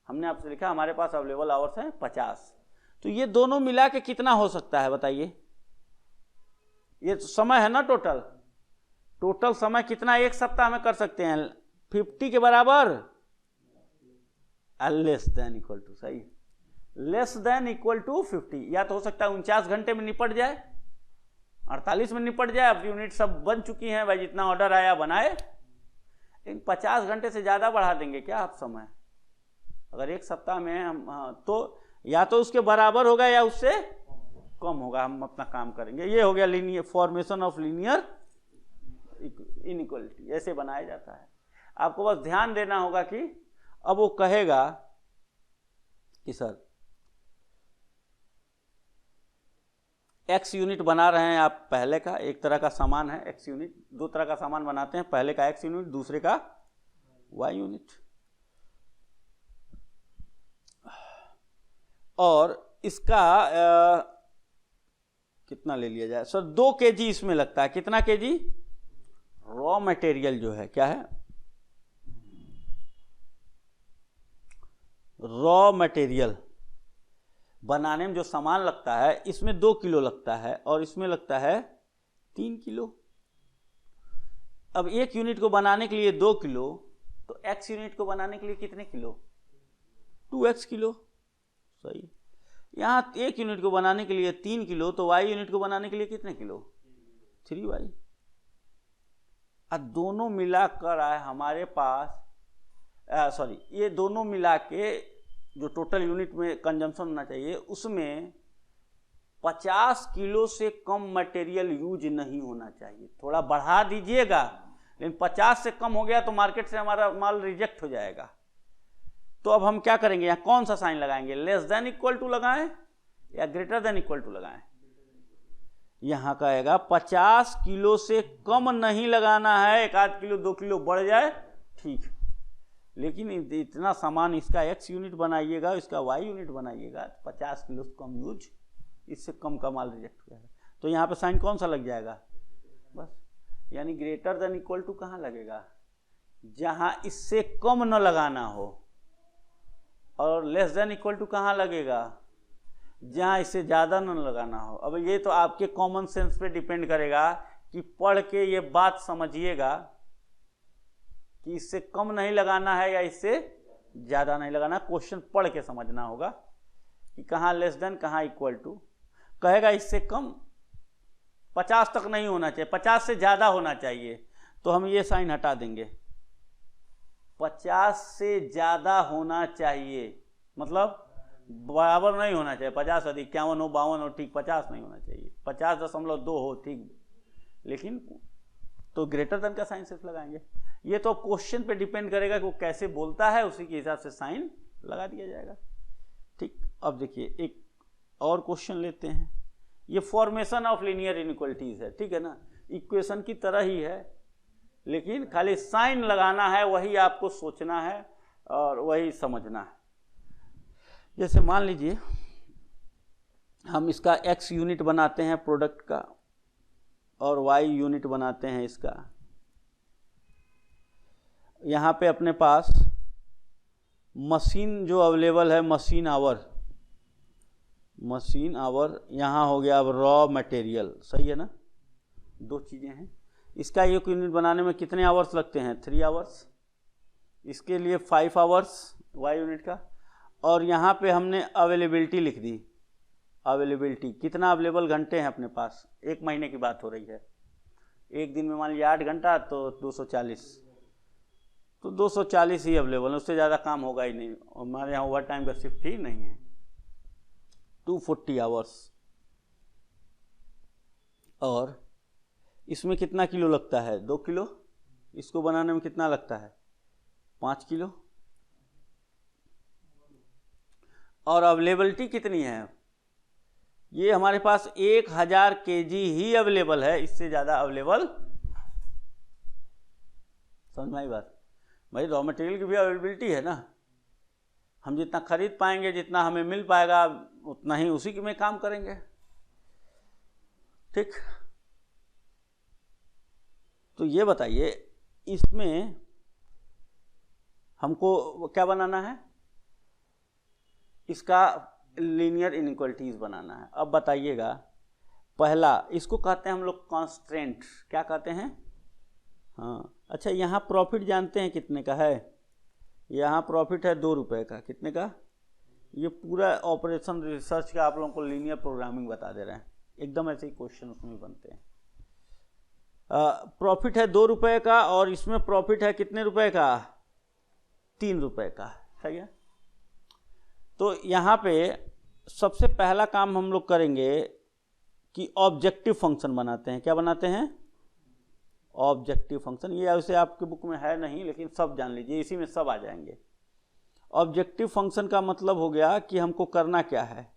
हमने आपसे लिखा हमारे पास अवेलेबल आवर्स हैं 50, तो ये दोनों मिला के कितना हो सकता है बताइए? ये समय है ना टोटल समय कितना एक सप्ताह में कर सकते हैं? 50 के बराबर, लेस देन इक्वल टू, सही, लेस देन इक्वल टू 50। या तो हो सकता है 49 घंटे में निपट जाए, 48 में निपट जाए, अब यूनिट सब बन चुकी हैं भाई, जितना ऑर्डर आया बनाए। लेकिन 50 घंटे से ज्यादा बढ़ा देंगे क्या आप समय? अगर एक सप्ताह में हम तो या तो उसके बराबर होगा या उससे कम होगा, हम अपना काम करेंगे। ये हो गया linear formation of linear inequality, ऐसे बनाया जाता है। आपको बस ध्यान देना होगा कि अब वो कहेगा कि सर एक्स यूनिट बना रहे हैं आप, पहले का एक तरह का सामान है एक्स यूनिट, दो तरह का सामान बनाते हैं, पहले का एक्स यूनिट, दूसरे का वाई यूनिट। और इसका कितना ले लिया जाए सर? 2 kg इसमें लगता है। कितना kg? रॉ मटेरियल जो है, क्या है? रॉ मटेरियल बनाने में जो सामान लगता है, इसमें 2 किलो लगता है और इसमें लगता है 3 किलो। अब एक यूनिट को बनाने के लिए 2 किलो, तो एक्स यूनिट को बनाने के लिए कितने किलो? 2x किलो, सही। यहाँ एक यूनिट को बनाने के लिए 3 किलो, तो वाई यूनिट को बनाने के लिए कितने किलो? 3y। अब दोनों मिलाकर आए हमारे पास, सॉरी, ये दोनों मिला के जो टोटल यूनिट में कंजम्पशन होना चाहिए, उसमें 50 किलो से कम मटेरियल यूज नहीं होना चाहिए। थोड़ा बढ़ा दीजिएगा, लेकिन 50 से कम हो गया तो मार्केट से हमारा माल रिजेक्ट हो जाएगा। तो अब हम क्या करेंगे? यहाँ कौन सा साइन लगाएंगे? लेस देन इक्वल टू लगाएं या ग्रेटर देन इक्वल टू लगाएं? यहाँ कहेगा 50 किलो से कम नहीं लगाना है, 1 किलो 2 किलो बढ़ जाए ठीक, लेकिन इतना सामान इसका एक्स यूनिट बनाइएगा, इसका वाई यूनिट बनाइएगा, 50 किलो से कम यूज, इससे कम का माल रिजेक्ट हो जाएगा। तो यहाँ पे साइन कौन सा लग जाएगा? बस, यानी ग्रेटर देन इक्वल टू कहाँ लगेगा? जहाँ इससे कम न लगाना हो। और लेस देन इक्वल टू कहाँ लगेगा? जहाँ इससे ज़्यादा न लगाना हो। अब ये तो आपके कॉमन सेंस पे डिपेंड करेगा कि पढ़ के ये बात समझिएगा कि इससे कम नहीं लगाना है या इससे ज़्यादा नहीं लगाना। क्वेश्चन पढ़ के समझना होगा कि कहाँ लेस देन, कहाँ इक्वल टू। कहेगा इससे कम 50 तक नहीं होना चाहिए, 50 से ज़्यादा होना चाहिए, तो हम ये साइन हटा देंगे। 50 से ज़्यादा होना चाहिए मतलब बराबर नहीं होना चाहिए, 50 अधिक 51 हो 52 हो ठीक, 50 नहीं होना चाहिए, 50.2 हो ठीक, लेकिन तो ग्रेटर देन का साइन सिर्फ लगाएंगे। ये तो क्वेश्चन पे डिपेंड करेगा कि वो कैसे बोलता है, उसी के हिसाब से साइन लगा दिया जाएगा। ठीक, अब देखिए एक और क्वेश्चन लेते हैं। ये फॉर्मेशन ऑफ लीनियर इनइक्वलिटीज है, ठीक है ना, इक्वेशन की तरह ही है, लेकिन खाली साइन लगाना है, वही आपको सोचना है और वही समझना है। जैसे मान लीजिए हम इसका एक्स यूनिट बनाते हैं प्रोडक्ट का और वाई यूनिट बनाते हैं इसका। यहाँ पे अपने पास मशीन जो अवेलेबल है, मशीन आवर यहाँ हो गया। अब रॉ मटेरियल, सही है ना, 2 चीज़ें हैं। इसका एक यूनिट बनाने में कितने आवर्स लगते हैं? 3 आवर्स। इसके लिए 5 आवर्स वाई यूनिट का। और यहाँ पे हमने अवेलेबिलिटी लिख दी। अवेलेबिलिटी कितना अवेलेबल घंटे हैं अपने पास, 1 महीने की बात हो रही है। एक दिन में मान लिया 8 घंटा तो 240, तो 240 ही अवेलेबल है, उससे ज़्यादा काम होगा ही नहीं। और हमारे यहाँ ओवर टाइम का शिफ्ट ही नहीं है। 240 आवर्स। और इसमें कितना किलो लगता है? 2 किलो। इसको बनाने में कितना लगता है? 5 किलो। और अवेलेबिलिटी कितनी है? ये हमारे पास 1000 kg ही अवेलेबल है, इससे ज़्यादा अवेलेबल, समझ में आई बात? भाई रॉ मटेरियल की भी अवेलेबिलिटी है ना, हम जितना खरीद पाएंगे, जितना हमें मिल पाएगा, उतना ही उसी में काम करेंगे। ठीक, तो ये बताइए इसमें हमको क्या बनाना है? इसका लीनियर इनइक्वलिटीज बनाना है। अब बताइएगा, पहला इसको कहते हैं हम लोग कॉन्स्ट्रेंट। क्या कहते हैं? हाँ, अच्छा, यहाँ प्रॉफिट जानते हैं कितने का है? यहाँ प्रॉफिट है 2 रुपये का। कितने का? ये पूरा ऑपरेशन रिसर्च का आप लोगों को लीनियर प्रोग्रामिंग बता दे रहे हैं, एकदम ऐसे ही क्वेश्चन उसमें बनते हैं। प्रॉफिट है 2 रुपये का और इसमें प्रॉफिट है कितने रुपए का? 3 रुपये का। सही है। तो यहाँ पे सबसे पहला काम हम लोग करेंगे कि ऑब्जेक्टिव फंक्शन बनाते हैं। क्या बनाते हैं? Objective function. ये वैसे आपके बुक में है नहीं, लेकिन सब जान लीजिए, इसी में सब आ जाएंगे। ऑब्जेक्टिव फंक्शन का मतलब हो गया कि हमको करना क्या है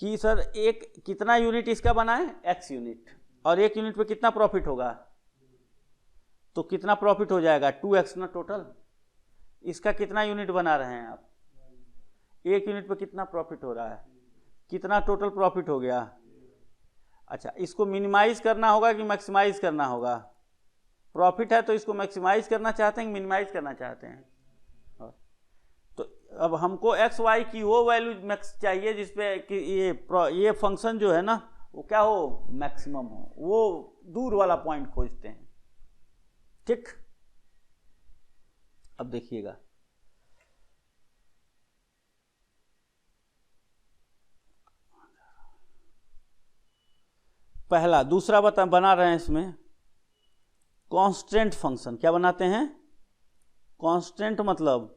कि सर एक कितना यूनिट इसका बनाए? x यूनिट, और 1 यूनिट पे कितना प्रॉफिट होगा? तो कितना प्रॉफिट हो जाएगा? 2x ना टोटल। इसका कितना यूनिट बना रहे हैं आप? 1 यूनिट पे कितना प्रॉफिट हो रहा है? कितना टोटल प्रॉफिट हो गया? अच्छा, इसको मिनिमाइज करना होगा कि मैक्सिमाइज करना होगा? प्रॉफिट है तो इसको मैक्सिमाइज करना चाहते हैं कि मिनिमाइज करना चाहते हैं? तो अब हमको एक्स वाई की वो वैल्यू मैक्स चाहिए जिसपे कि ये फंक्शन जो है ना वो क्या हो? मैक्सिमम हो। वो दूर वाला पॉइंट खोजते हैं। ठीक, अब देखिएगा, पहला दूसरा बना रहे हैं इसमें कांस्टेंट फंक्शन। क्या बनाते हैं? कांस्टेंट मतलब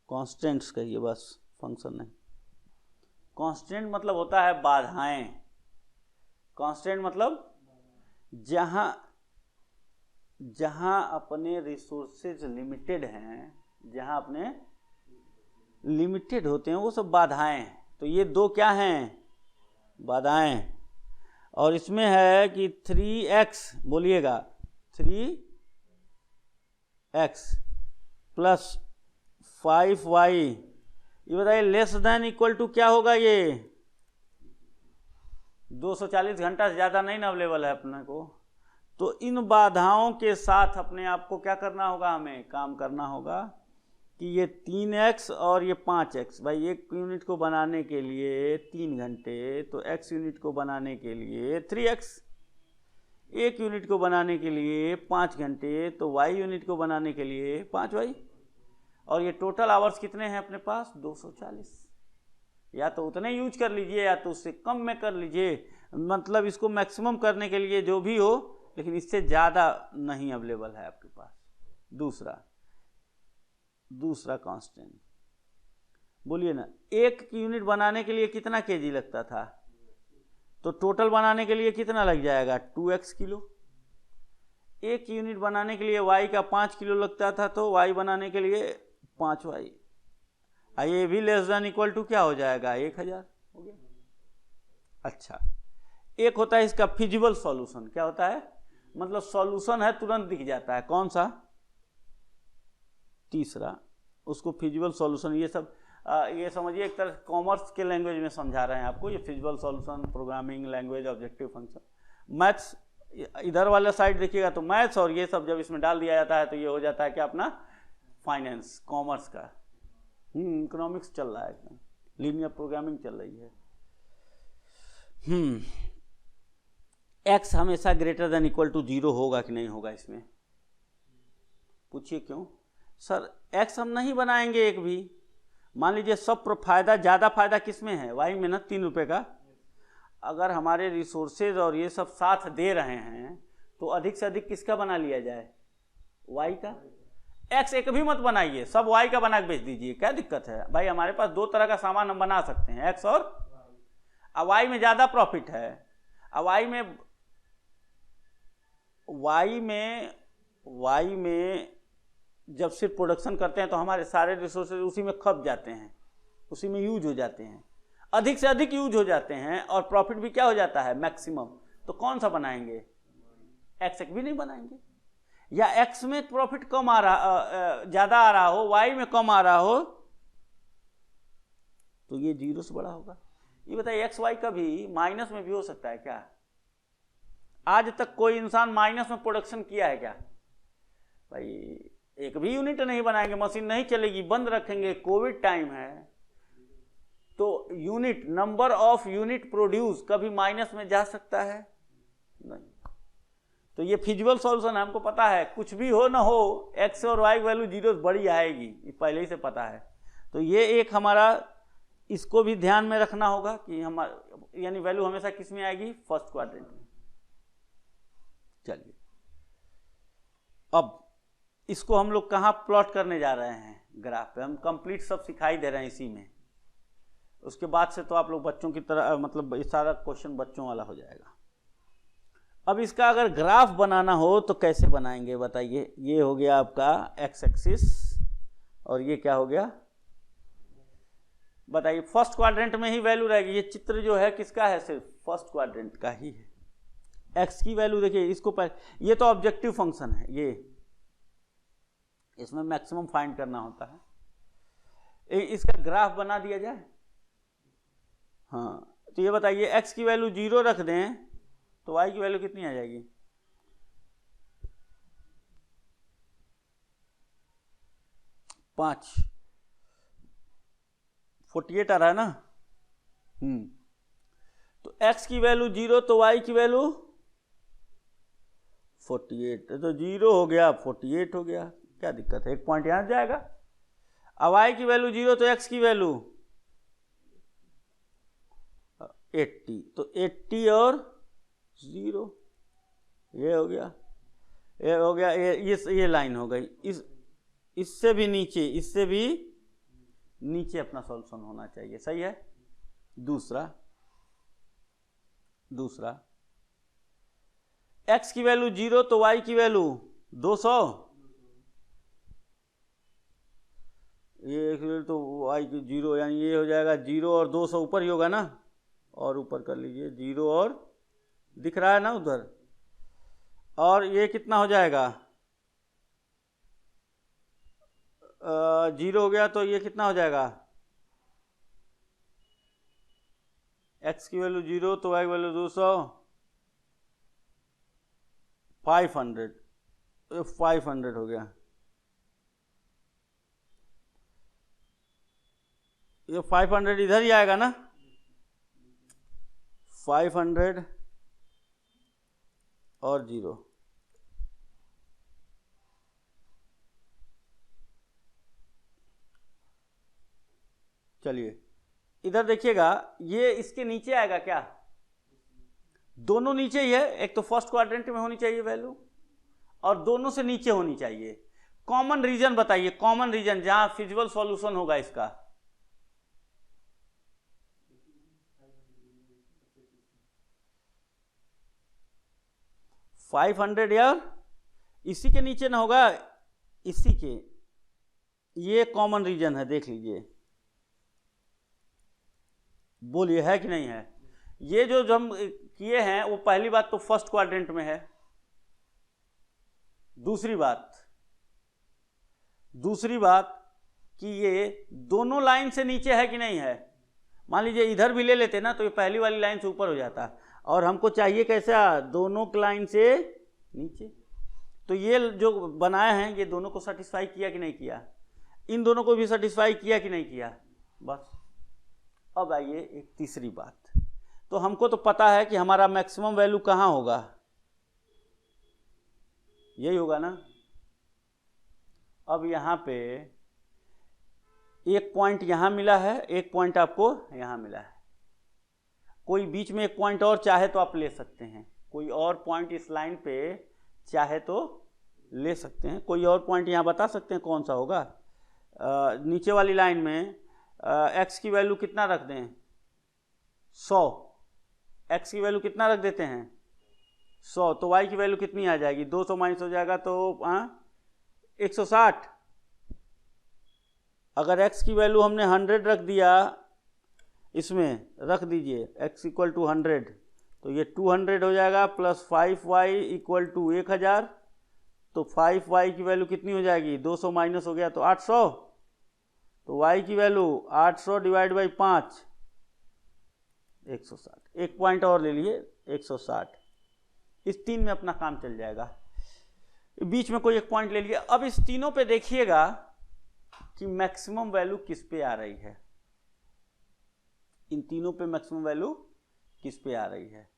कांस्टेंट्स कहिए बस, फंक्शन नहीं। कांस्टेंट मतलब होता है बाधाएं। कांस्टेंट मतलब जहां अपने रिसोर्सेज लिमिटेड हैं, जहां अपने लिमिटेड होते हैं वो सब बाधाएं। तो ये 2 क्या हैं? बाधाएं। और इसमें है कि 3x, बोलिएगा 3x प्लस 5y, ये बताइए लेस देन इक्वल टू क्या होगा? ये 240 घंटा से ज़्यादा नहीं ना अवेलेबल है अपने को। तो इन बाधाओं के साथ अपने आप को क्या करना होगा? हमें काम करना होगा कि ये 3x और ये 5x, भाई 1 यूनिट को बनाने के लिए 3 घंटे, तो x यूनिट को बनाने के लिए 3x, 1 यूनिट को बनाने के लिए 5 घंटे, तो y यूनिट को बनाने के लिए 5y। और ये टोटल आवर्स कितने हैं अपने पास? 240। या तो उतने यूज कर लीजिए या तो उससे कम में कर लीजिए, मतलब इसको मैक्सिमम करने के लिए जो भी हो, लेकिन इससे ज़्यादा नहीं अवेलेबल है आपके पास। दूसरा कांस्टेंट बोलिए ना, 1 यूनिट बनाने के लिए कितना केजी लगता था? तो टोटल बनाने के लिए कितना लग जाएगा? 2x kilo. 1 यूनिट बनाने के लिए y का 5 किलो लगता था, तो y बनाने के लिए 5y। ये भी लेस देन इक्वल टू क्या हो जाएगा? 1000 हो गया। अच्छा, एक होता है इसका फिजिबल सॉल्यूशन। क्या होता है? मतलब सॉल्यूशन है, तुरंत दिख जाता है। कौन सा? तीसरा, उसको फिजिबल सॉल्यूशन। ये सब ये समझिए एक तरह कॉमर्स के लैंग्वेज में समझा रहे हैं आपको। ये feasible solution, programming language, objective function. Maths इधर वाला साइड देखिएगा तो मैथ्स, और ये सब जब इसमें डाल दिया जाता है तो ये हो जाता है क्या? अपना फाइनेंस, कॉमर्स का। इकोनॉमिक्स चल रहा है, एकदम लीनियर प्रोग्रामिंग चल रही है। एक्स हमेशा ग्रेटर देन इक्वल टू 0 होगा कि नहीं होगा? इसमें पूछिए क्यों? सर एक्स हम नहीं बनाएंगे एक भी। मान लीजिए सब फायदा, ज़्यादा फायदा किस में है? वाई में ना, 3 रुपये का। अगर हमारे रिसोर्सेज और ये सब साथ दे रहे हैं तो अधिक से अधिक किसका बना लिया जाए? वाई का। एक्स एक भी मत बनाइए, सब वाई का बना के बेच दीजिए, क्या दिक्कत है भाई? हमारे पास 2 तरह का सामान हम बना सकते हैं, एक्स और वाई में ज़्यादा प्रॉफिट है। वाई में जब सिर्फ प्रोडक्शन करते हैं तो हमारे सारे रिसोर्सेज उसी में खप जाते हैं, उसी में यूज हो जाते हैं, अधिक से अधिक यूज हो जाते हैं, और प्रॉफिट भी क्या हो जाता है? मैक्सिमम। तो कौन सा बनाएंगे? एक्स एक भी नहीं बनाएंगे। या एक्स में प्रॉफिट कम आ रहा, ज़्यादा आ रहा हो, वाई में कम आ रहा हो, तो ये 0 से बड़ा होगा। ये बताइए एक्स वाई का भी माइनस में भी हो सकता है क्या? आज तक कोई इंसान माइनस में प्रोडक्शन किया है क्या? भाई एक भी यूनिट नहीं बनाएंगे, मशीन नहीं चलेगी, बंद रखेंगे, कोविड टाइम है, तो unit, number of unit produce कभी माइनस में जा सकता है नहीं। तो ये फिजिबल सॉल्यूशन हमको पता है, कुछ भी हो ना हो एक्स और वाई वैल्यू जीरो बड़ी आएगी, ये पहले ही से पता है। तो ये एक हमारा, इसको भी ध्यान में रखना होगा कि हमारा यानी वैल्यू हमेशा किस में आएगी, फर्स्ट क्वाड्रेंट में। चलिए अब इसको हम लोग कहाँ प्लॉट करने जा रहे हैं, ग्राफ पे। हम कंप्लीट सब सिखाई दे रहे हैं इसी में, उसके बाद से तो आप लोग बच्चों की तरह, मतलब सारा क्वेश्चन बच्चों वाला हो जाएगा। अब इसका अगर ग्राफ बनाना हो तो कैसे बनाएंगे बताइए। ये हो गया आपका एक्स एक्सिस और ये क्या हो गया बताइए। फर्स्ट क्वाड्रेंट में ही वैल्यू रहेगी। ये चित्र जो है किसका है, सिर्फ फर्स्ट क्वाड्रेंट का ही है। एक्स की वैल्यू देखिए, इसको ये तो ऑब्जेक्टिव फंक्शन है, ये इसमें मैक्सिमम फाइंड करना होता है। इसका ग्राफ बना दिया जाए। हाँ तो ये बताइए, एक्स की वैल्यू 0 रख दें तो वाई की वैल्यू कितनी आ जाएगी, 5, 48 आ रहा है ना। तो x की वैल्यू 0 तो y की वैल्यू 48, तो 0 हो गया 48 हो गया, क्या दिक्कत है, एक पॉइंट यहां जाएगा। अब y की वैल्यू 0 तो x की वैल्यू 80, तो 80 और 0, ये हो गया, ये हो गया, ये लाइन हो गई। इससे भी नीचे, इससे भी नीचे अपना सॉल्यूशन होना चाहिए, सही है। दूसरा x की वैल्यू 0 तो y की वैल्यू 200, ये तो y की 0 यानी ये हो जाएगा 0 और 200 ऊपर ही होगा ना, और ऊपर कर लीजिए 0 और दिख रहा है ना उधर, और ये कितना हो जाएगा 0 हो गया, तो ये कितना हो जाएगा, x की वैल्यू 0 तो y की वैल्यू 200, 500 हो गया। ये 500 इधर ही आएगा ना, 500 और 0, चलिए इधर देखिएगा, ये इसके नीचे आएगा क्या, दोनों नीचे ही है। एक तो फर्स्ट क्वाड्रेंट में होनी चाहिए वैल्यू, और दोनों से नीचे होनी चाहिए। कॉमन रीजन बताइए, कॉमन रीजन जहां फिजिबल सॉल्यूशन होगा इसका, फाइव 500 यार इसी के नीचे ना होगा, इसी के, ये कॉमन रीजन है, देख लीजिए, बोलिए है कि नहीं है। ये जो हम किए हैं वो पहली बात तो फर्स्ट क्वाड्रेंट में है। दूसरी बात कि ये दोनों लाइन से नीचे है कि नहीं है। मान लीजिए इधर भी ले लेते ना तो ये पहली वाली लाइन से ऊपर हो जाता, और हमको चाहिए कैसा, दोनों लाइन से नीचे। तो ये जो बनाए हैं ये दोनों को सेटिस्फाई किया कि नहीं किया, इन दोनों को भी सेटिस्फाई किया कि नहीं किया, बस। अब आइए एक तीसरी बात, तो हमको तो पता है कि हमारा मैक्सिमम वैल्यू कहाँ होगा, यही होगा ना। अब यहाँ पे एक पॉइंट यहाँ मिला है, एक पॉइंट आपको यहाँ मिला है, कोई बीच में एक पॉइंट और चाहे तो आप ले सकते हैं, कोई और पॉइंट इस लाइन पे चाहे तो ले सकते हैं। कोई और पॉइंट यहाँ बता सकते हैं कौन सा होगा। नीचे वाली लाइन में x की वैल्यू कितना रख दें, 100, x की वैल्यू कितना रख देते हैं 100, तो y की वैल्यू कितनी आ जाएगी, 200 माइनस हो जाएगा तो 160। अगर x की वैल्यू हमने 100 रख दिया, इसमें रख दीजिए x इक्वल टू 100, तो ये 200 हो जाएगा, प्लस 5y इक्वल टू 1000, तो 5y की वैल्यू कितनी हो जाएगी, 200 माइनस हो गया तो 800, तो y की वैल्यू 800 डिवाइड बाई 5, 160। एक पॉइंट और ले लिए 160, इस 3 में अपना काम चल जाएगा। बीच में कोई एक पॉइंट ले लिया। अब इस तीनों पे देखिएगा कि मैक्सिमम वैल्यू किस पे आ रही है, इन तीनों पे मैक्सिमम वैल्यू किस पे आ रही है।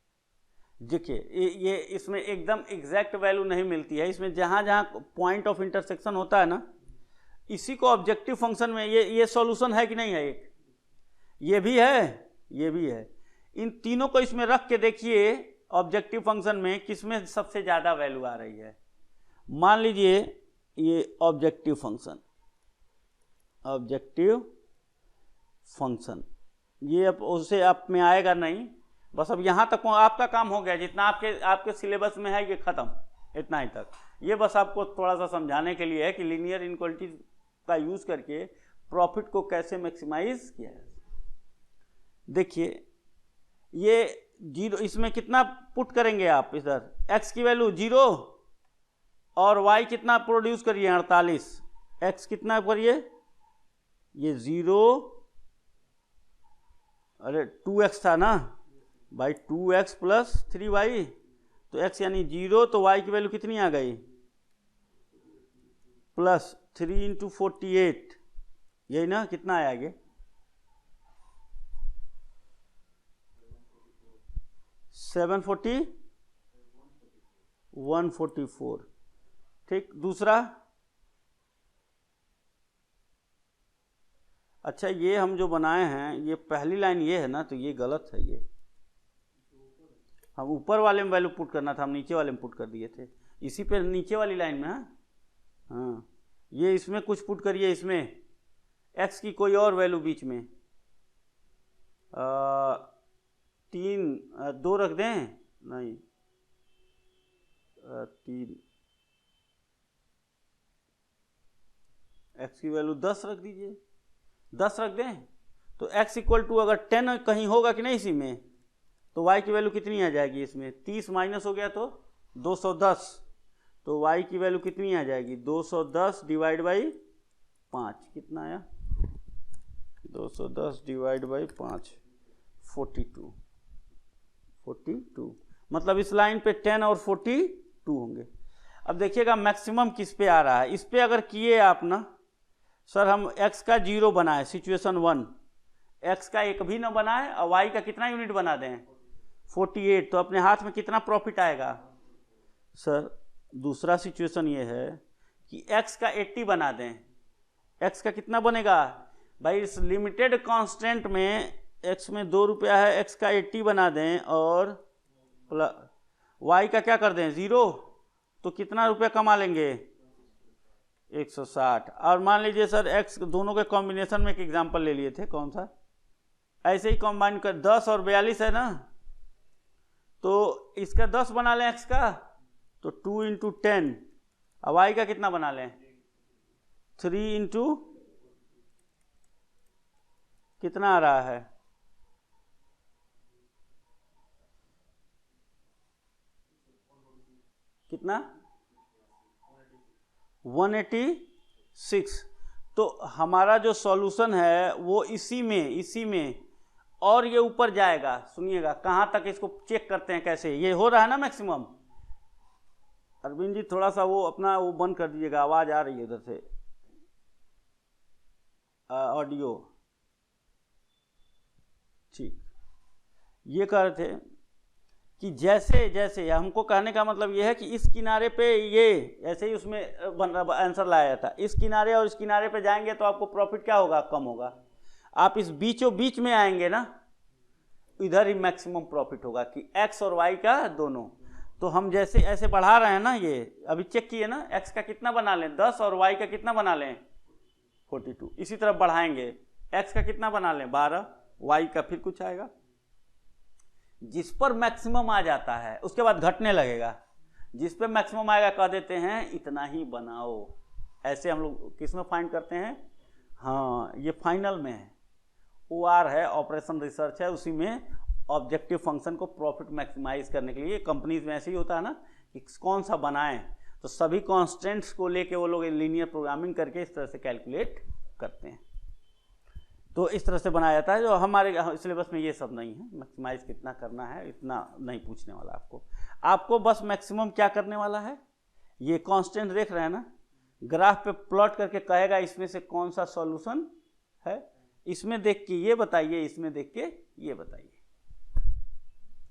देखिए ये इसमें एकदम एग्जैक्ट वैल्यू नहीं मिलती है, इसमें जहां जहां पॉइंट ऑफ इंटरसेक्शन होता है ना, इसी को ऑब्जेक्टिव फंक्शन में ये सॉल्यूशन है कि नहीं है, एक ये भी है, ये भी है। इन तीनों को इसमें रख के देखिए ऑब्जेक्टिव फंक्शन में किसमें सबसे ज्यादा वैल्यू आ रही है। मान लीजिए ये ऑब्जेक्टिव फंक्शन, ऑब्जेक्टिव फंक्शन ये अब उससे आप में आएगा नहीं, बस अब यहाँ तक आपका काम हो गया, जितना आपके सिलेबस में है ये खत्म, इतना ही तक। ये बस आपको थोड़ा सा समझाने के लिए है कि लीनियर इनइक्वालिटीज का यूज करके प्रॉफिट को कैसे मैक्सिमाइज किया जाए। देखिए ये 0, इसमें कितना पुट करेंगे आप, इधर x की वैल्यू 0 और y कितना प्रोड्यूस करिए 48, x कितना करिए, ये 0, अरे 2x था ना भाई, 2x प्लस 3y, तो x यानी 0, तो y की वैल्यू कितनी आ गई, प्लस 3 इंटू 48, यही ना, कितना आया आगे, 740 144। ठीक, दूसरा, अच्छा ये हम जो बनाए हैं ये पहली लाइन ये है ना, तो ये गलत है, ये हम ऊपर वाले में वैल्यू पुट करना था, हम नीचे वाले में पुट कर दिए थे, इसी पे नीचे वाली लाइन में। हाँ ये इसमें कुछ पुट करिए, इसमें x की कोई और वैल्यू बीच में 3 2 रख दें, नहीं 3, x की वैल्यू 10 रख दीजिए, 10 रख दें, तो x इक्वल टू अगर 10 कहीं होगा कि नहीं इसी में, तो y की वैल्यू कितनी आ जाएगी, इसमें 30 माइनस हो गया तो 210, तो y की वैल्यू कितनी आ जाएगी, 210 डिवाइड बाई 5, कितना आया, 210 डिवाइड बाई 5, 42, मतलब इस लाइन पे 10 और 42 होंगे। अब देखिएगा मैक्सिमम किस पे आ रहा है, इस पे अगर किए आप ना, सर हम x का 0 बनाए, सिचुएशन 1, x का 1 भी ना बनाए और y का कितना यूनिट बना दें, 48, तो अपने हाथ में कितना प्रॉफिट आएगा। सर दूसरा सिचुएशन ये है कि x का 80 बना दें, x का कितना बनेगा भाई, इस लिमिटेड कांस्टेंट में x में 2 रुपया है, x का 80 बना दें और y का क्या कर दें 0, तो कितना रुपया कमा लेंगे 160। और मान लीजिए सर x दोनों के कॉम्बिनेशन में एक एग्जांपल ले लिए थे, कौन सा, ऐसे ही कंबाइन कर 10 और 42 है ना, तो इसका 10 बना लें x का, तो 2 इंटू 10, अब y का कितना बना लें 3 इंटू कितना आ रहा है, कितना 186। तो हमारा जो सॉल्यूशन है वो इसी में और ये ऊपर जाएगा। सुनिएगा कहाँ तक इसको चेक करते हैं, कैसे ये हो रहा है ना मैक्सिमम। अरविंद जी थोड़ा सा वो अपना वो बंद कर दीजिएगा, आवाज आ रही है उधर से, ऑडियो। ठीक, ये कह रहे थे कि जैसे जैसे हमको कहने का मतलब ये है कि इस किनारे पे ये ऐसे ही उसमें आंसर लाया था, इस किनारे और इस किनारे पे जाएंगे तो आपको प्रॉफिट क्या होगा, कम होगा। आप इस बीचों बीच में आएंगे ना, इधर ही मैक्सिमम प्रॉफिट होगा कि x और y का दोनों। तो हम जैसे ऐसे बढ़ा रहे हैं ना, ये अभी चेक किए ना, x का कितना बना लें 10 और y का कितना बना लें 42, इसी तरफ बढ़ाएंगे, x का कितना बना लें 12, y का फिर कुछ आएगा। जिस पर मैक्सिमम आ जाता है उसके बाद घटने लगेगा, जिस पे मैक्सिमम आएगा कह देते हैं इतना ही बनाओ। ऐसे हम लोग किस में फाइंड करते हैं, हाँ ये फाइनल में है, OR है, ऑपरेशन रिसर्च है, उसी में ऑब्जेक्टिव फंक्शन को प्रॉफिट मैक्सिमाइज करने के लिए कंपनीज में ऐसे ही होता है ना कि कौन सा बनाएं, तो सभी कॉन्स्टेंट्स को लेके वो लोग लीनियर प्रोग्रामिंग करके इस तरह से कैलकुलेट करते हैं। तो इस तरह से बनाया जाता है। जो हमारे सिलेबस में ये सब नहीं है, मैक्सिमाइज कितना करना है इतना नहीं पूछने वाला आपको बस मैक्सिमम क्या करने वाला है, ये कांस्टेंट देख रहे हैं ना, ग्राफ पे प्लॉट करके कहेगा इसमें से कौन सा सॉल्यूशन है, इसमें देख के ये बताइए, इसमें देख के ये बताइए।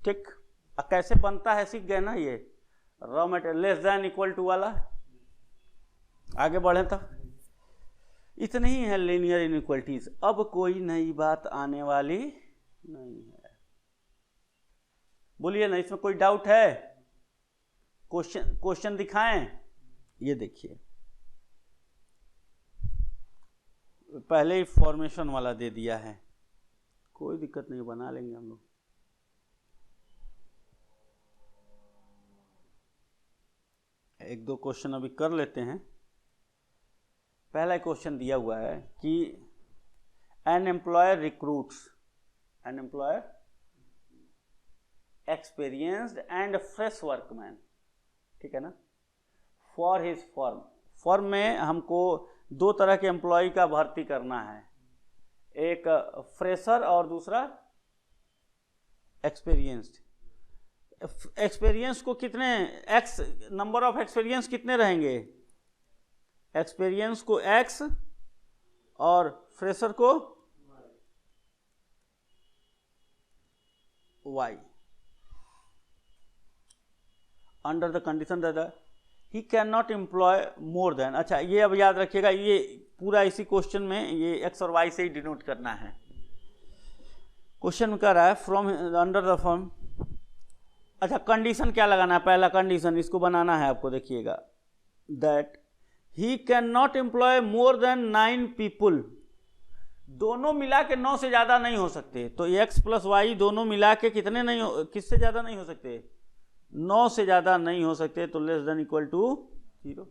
ठीक, कैसे बनता है सीख गए ना, ये raw material less than equal to वाला। आगे बढ़े तब, इतनी ही है लीनियर इनइक्वलिटीज, अब कोई नई बात आने वाली नहीं है। बोलिए ना, इसमें कोई डाउट है? क्वेश्चन दिखाएं। ये देखिए, पहले ही फॉर्मेशन वाला दे दिया है, कोई दिक्कत नहीं, बना लेंगे हम लोग। एक दो क्वेश्चन अभी कर लेते हैं। पहला क्वेश्चन दिया हुआ है कि an employer recruits, an employer experienced and fresh workman, ठीक है ना, फॉर हिज फर्म। फर्म में हमको दो तरह के एम्प्लॉय का भर्ती करना है, एक फ्रेशर और दूसरा एक्सपीरियंस्ड। एक्सपीरियंस को कितने एक्स नंबर ऑफ एक्सपीरियंस कितने रहेंगे? एक्सपीरियंस को एक्स और फ्रेशर को y, under the condition that he can not employ more than. अच्छा, ये अब याद रखिएगा, ये पूरा इसी क्वेश्चन में ये एक्स और वाई से ही डिनोट करना है। क्वेश्चन में कह रहा है फ्रॉम अंडर द फर्म। अच्छा, कंडीशन क्या लगाना है? पहला कंडीशन इसको बनाना है आपको, देखिएगा, that he can not employ more than 9 people. दोनों मिला के 9 से ज्यादा नहीं हो सकते, तो x प्लस वाई दोनों मिला के कितने नहीं हो, किससे ज्यादा नहीं हो सकते? 9 से ज्यादा नहीं हो सकते, तो लेस देन इक्वल टू 0।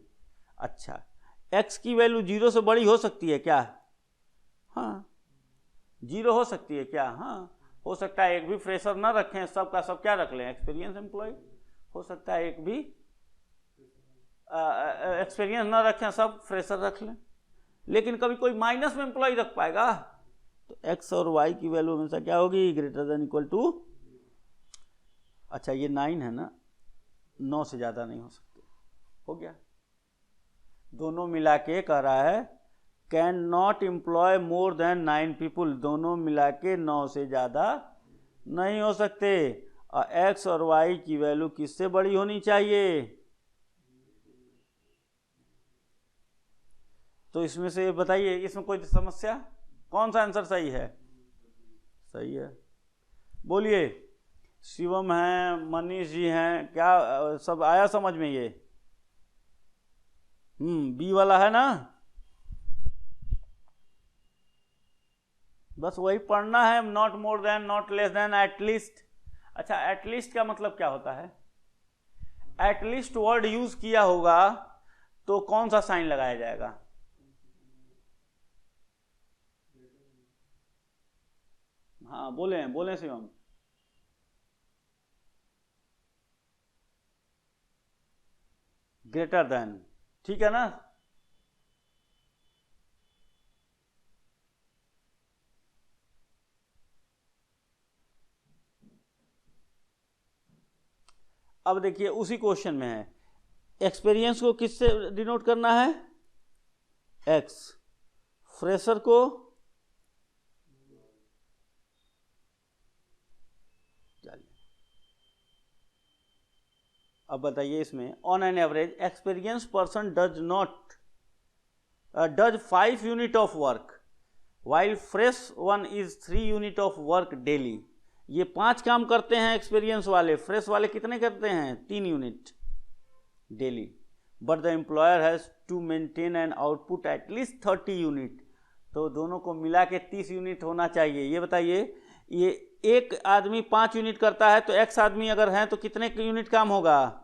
अच्छा, x की वैल्यू 0 से बड़ी हो सकती है क्या? हाँ, 0 हो सकती है क्या? हाँ, हो सकता है। एक भी फ्रेशर ना रखें, सब का सब क्या रख लें? Experience employ. हो सकता है एक भी एक्सपीरियंस ना रखें, सब फ्रेशर रख लें। लेकिन कभी कोई माइनस में एम्प्लॉय रख पाएगा? तो एक्स और वाई की वैल्यू हमेशा क्या होगी? Greater than equal to. अच्छा, ये 9 है ना, 9 से ज्यादा नहीं हो सकते। हो गया, दोनों मिला के कह रहा है can not employ more than 9 people, दोनों मिला के 9 से ज्यादा नहीं हो सकते। और एक्स और वाई की वैल्यू किससे बड़ी होनी चाहिए? तो इसमें से बताइए, इसमें कोई समस्या? कौन सा आंसर सही है? सही है, बोलिए। शिवम है, मनीष जी हैं, क्या सब आया समझ में? ये बी वाला है ना, बस वही पढ़ना है, not more then, not less than, at least. अच्छा, एटलीस्ट का मतलब क्या होता है? एटलीस्ट वर्ड यूज किया होगा तो कौन सा साइन लगाया जाएगा? हाँ, बोले बोले शिवम। ग्रेटर देन, ठीक है ना। अब देखिए, उसी क्वेश्चन में है, एक्सपीरियंस को किससे डिनोट करना है? एक्स, फ्रेशर को अब बताइए, इसमें on an average experience person does 5 unit of work while fresh one is 3 unit of work daily. ये 5 काम करते हैं एक्सपीरियंस वाले, फ्रेश वाले कितने करते हैं? 3 unit daily. But the employer has to maintain an output at least 30 unit. तो दोनों को मिला के 30 यूनिट होना चाहिए। ये बताइए, ये एक आदमी 5 यूनिट करता है, तो एक्स आदमी अगर है तो कितने यूनिट काम होगा?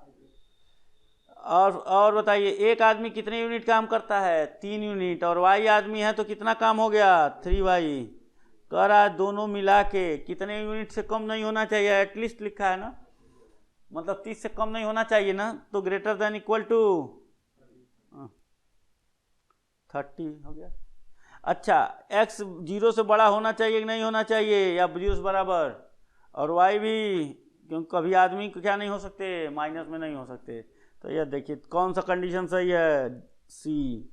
और बताइए, एक आदमी कितने यूनिट काम करता है? 3 यूनिट। और वाई आदमी है तो कितना काम हो गया? 3y। कह रहा है दोनों मिला के कितने यूनिट से कम नहीं होना चाहिए? एटलीस्ट लिखा है ना, मतलब 30 से कम नहीं होना चाहिए ना, तो ग्रेटर देन इक्वल टू 30 हो गया। अच्छा, x 0 से बड़ा होना चाहिए कि नहीं होना चाहिए, या 0 से बराबर? और y भी, क्योंकि कभी आदमी क्या नहीं हो सकते? माइनस में नहीं हो सकते। तो ये देखिए कौन सा कंडीशन सही है, सी।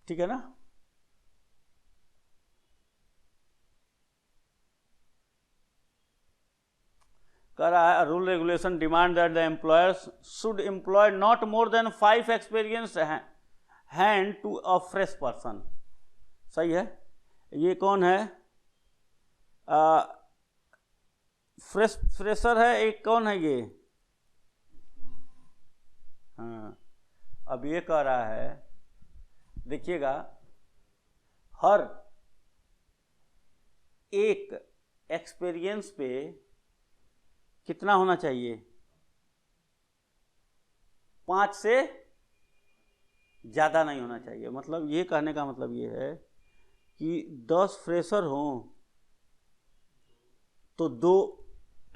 ठीक है ना। कह रहा है rule regulation demand that the employers should employ not more than 5 experience hand to a fresh person. सही है। ये कौन है, फ्रेशर है, एक कौन है ये, हाँ। अब ये कह रहा है, देखिएगा, हर एक एक्सपीरियंस पे कितना होना चाहिए, 5 से ज़्यादा नहीं होना चाहिए। मतलब ये कहने का मतलब ये है कि 10 फ्रेशर हों तो 2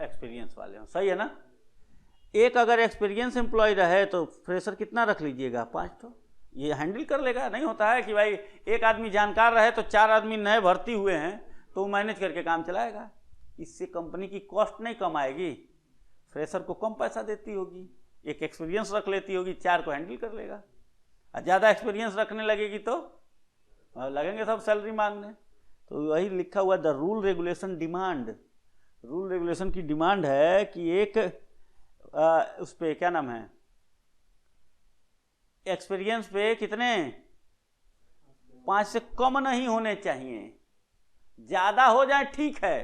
एक्सपीरियंस वाले हों। सही है ना। एक अगर एक्सपीरियंस एम्प्लॉय रहे तो फ्रेशर कितना रख लीजिएगा, 5। तो ये हैंडल कर लेगा। नहीं होता है कि भाई एक आदमी जानकार रहे तो 4 आदमी नए भर्ती हुए हैं तो वो मैनेज करके काम चलाएगा। इससे कंपनी की कॉस्ट नहीं कम आएगी, फ्रेशर को कम पैसा देती होगी। एक एक्सपीरियंस रख लेती होगी, 4 को हैंडल कर लेगा। और ज़्यादा एक्सपीरियंस रखने लगेगी तो लगेंगे सब सैलरी मांगने। तो वही लिखा हुआ the rule regulation demand, rule regulation की डिमांड है कि एक उस पे क्या नाम है, एक्सपीरियंस पे कितने, 5 से कम नहीं होने चाहिए। ज़्यादा हो जाए ठीक है,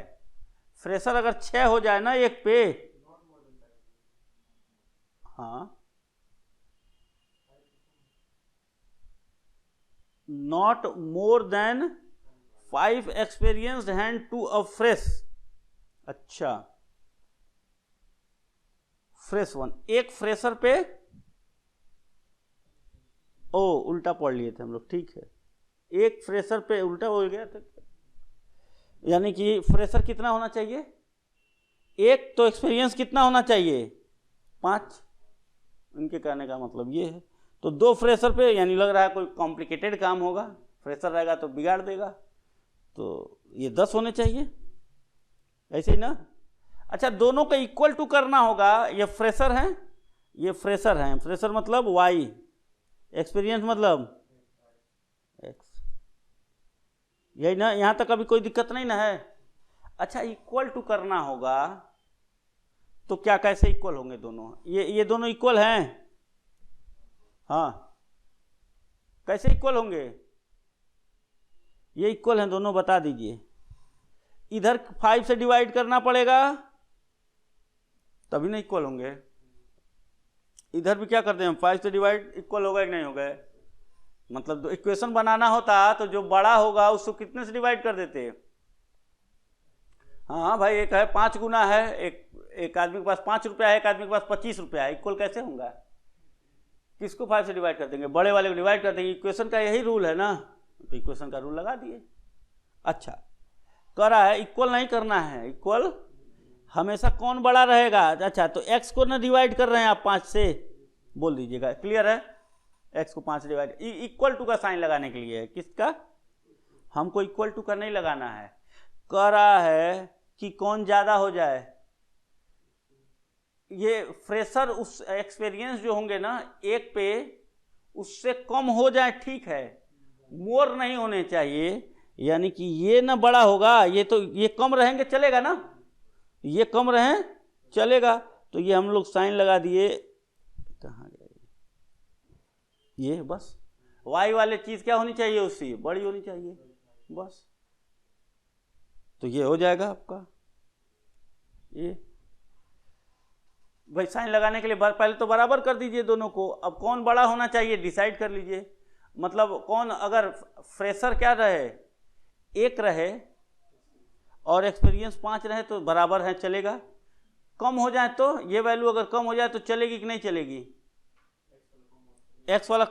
फ्रेशर अगर 6 हो जाए ना एक पे, हाँ, not more than 5 experienced hand to a fresh. अच्छा, फ्रेश वन, एक फ्रेशर पे, ओ उल्टा पढ़ लिए थे हम लोग, ठीक है। एक फ्रेशर पे उल्टा हो गया था, यानी कि फ्रेशर कितना होना चाहिए, एक, तो एक्सपीरियंस कितना होना चाहिए, 5। उनके कहने का मतलब ये है। तो 2 फ्रेशर पे, यानी लग रहा है कोई कॉम्प्लिकेटेड काम होगा, फ्रेशर रहेगा तो बिगाड़ देगा, तो ये 10 होने चाहिए, ऐसे ही ना। अच्छा, दोनों को इक्वल टू करना होगा। ये फ्रेशर हैं, ये फ्रेशर हैं, फ्रेशर मतलब वाई, एक्सपीरियंस मतलब एक्स, यही ना। यहां तक अभी कोई दिक्कत नहीं ना है। अच्छा, इक्वल टू करना होगा तो क्या, कैसे इक्वल होंगे दोनों, ये दोनों इक्वल हैं, हाँ, कैसे इक्वल होंगे, ये इक्वल हैं दोनों, बता दीजिए। इधर 5 से डिवाइड करना पड़ेगा तभी ना इक्वल होंगे। इधर भी क्या करते हैं, 5 से डिवाइड, इक्वल होगा कि नहीं होगा। मतलब इक्वेशन बनाना होता तो जो बड़ा होगा उसको कितने से डिवाइड कर देते। हाँ भाई, एक है 5 गुना है, एक आदमी के पास 5 रुपया है, एक आदमी के पास 25 रुपया है, इक्वल कैसे होगा। किसको 5 से डिवाइड कर देंगे, बड़े वाले को डिवाइड कर देंगे। इक्वेशन का यही रूल है ना, तो इक्वेशन का रूल लगा दिए। अच्छा, कह रहा है इक्वल नहीं करना है, इक्वल हमेशा कौन बड़ा रहेगा। अच्छा, तो x को ना डिवाइड कर रहे हैं आप 5 से, बोल दीजिएगा, क्लियर है। x को 5 से डिवाइड, इक्वल टू का साइन लगाने के लिए है, किसका, हमको इक्वल टू का नहीं लगाना है। कह रहा है कि कौन ज्यादा हो जाए, ये फ्रेशर उस एक्सपीरियंस जो होंगे ना एक पे, उससे कम हो जाए ठीक है, मोर नहीं होने चाहिए। यानी कि ये ना बड़ा होगा, ये तो ये कम रहेंगे चलेगा ना, ये कम रहे चलेगा। तो ये हम लोग साइन लगा दिए, कहाँ गए ये, बस वाई वाले चीज क्या होनी चाहिए, उससे बड़ी होनी चाहिए, बस। तो ये हो जाएगा आपका। ये भाई साइन लगाने के लिए पहले तो बराबर कर दीजिए दोनों को। अब कौन बड़ा होना चाहिए डिसाइड कर लीजिए। मतलब कौन, अगर फ्रेशर क्या रहे, 1 रहे, और एक्सपीरियंस 5 रहे तो बराबर है, चलेगा। कम हो जाए तो, ये वैल्यू अगर कम हो जाए तो चलेगी कि नहीं चलेगी, एक्स वाला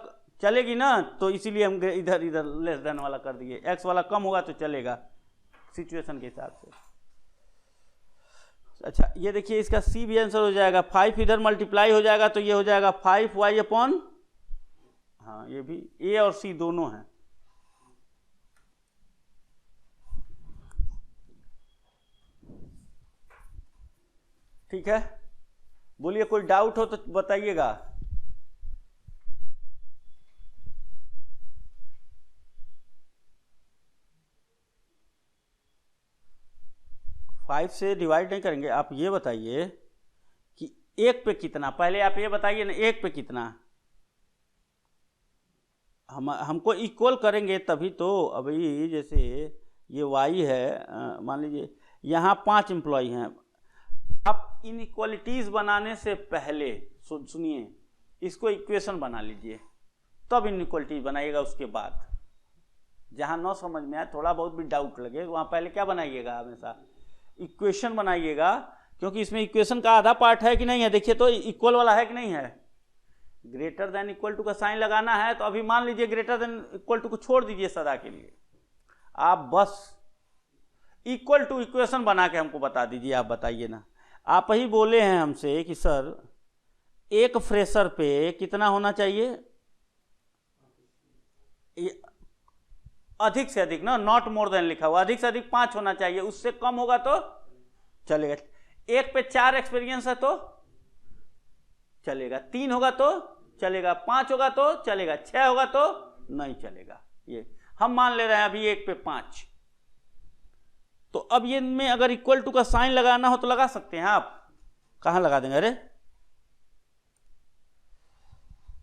चलेगी ना। तो इसीलिए हम इधर लेस देन वाला कर दिए, एक्स वाला कम होगा तो चलेगा सिचुएशन के हिसाब से। अच्छा, ये देखिए इसका सी भी आंसर हो जाएगा। 5 इधर मल्टीप्लाई हो जाएगा तो ये हो जाएगा 5y अपॉन, हाँ ये भी ए और सी दोनों हैं। ठीक है, बोलिए कोई डाउट हो तो बताइएगा। फाइव से डिवाइड नहीं करेंगे, आप ये बताइए कि एक पे कितना, पहले आप ये बताइए ना, एक पे कितना, हमको इक्वल करेंगे तभी तो। अभी जैसे ये वाई है, मान लीजिए यहाँ 5 एम्प्लॉय हैं। आप इनइक्वालिटीज बनाने से पहले सुनिए, इसको इक्वेशन बना लीजिए, तब इनइक्वालिटीज बनाइएगा। उसके बाद जहाँ न समझ में आए, थोड़ा बहुत भी डाउट लगे, वहाँ पहले क्या बनाइएगा, हमेशा इक्वेशन बनाइएगा, क्योंकि इसमें इक्वेशन का आधा पार्ट है कि नहीं है। देखिए तो इक्वल वाला है कि नहीं है, ग्रेटर देन इक्वल टू का साइन लगाना है, तो अभी मान लीजिए ग्रेटर देन इक्वल टू को छोड़ दीजिए सदा के लिए, आप बस इक्वल टू इक्वेशन बना के हमको बता दीजिए। आप बताइए ना, आप ही बोले हैं हमसे कि सर एक फ्रेशर पे कितना होना चाहिए, अधिक से अधिक ना, नॉट मोर देन लिखा हुआ, अधिक से अधिक 5 होना चाहिए, उससे कम होगा तो चलेगा। एक पे 4 एक्सपीरियंस है तो चलेगा, 3 होगा तो चलेगा, 5 होगा तो चलेगा, 6 होगा तो नहीं चलेगा। ये हम मान ले रहे हैं अभी एक पे 5। तो अब ये में अगर इक्वल टू का साइन लगाना हो तो लगा सकते हैं आप, कहां लगा देंगे, अरे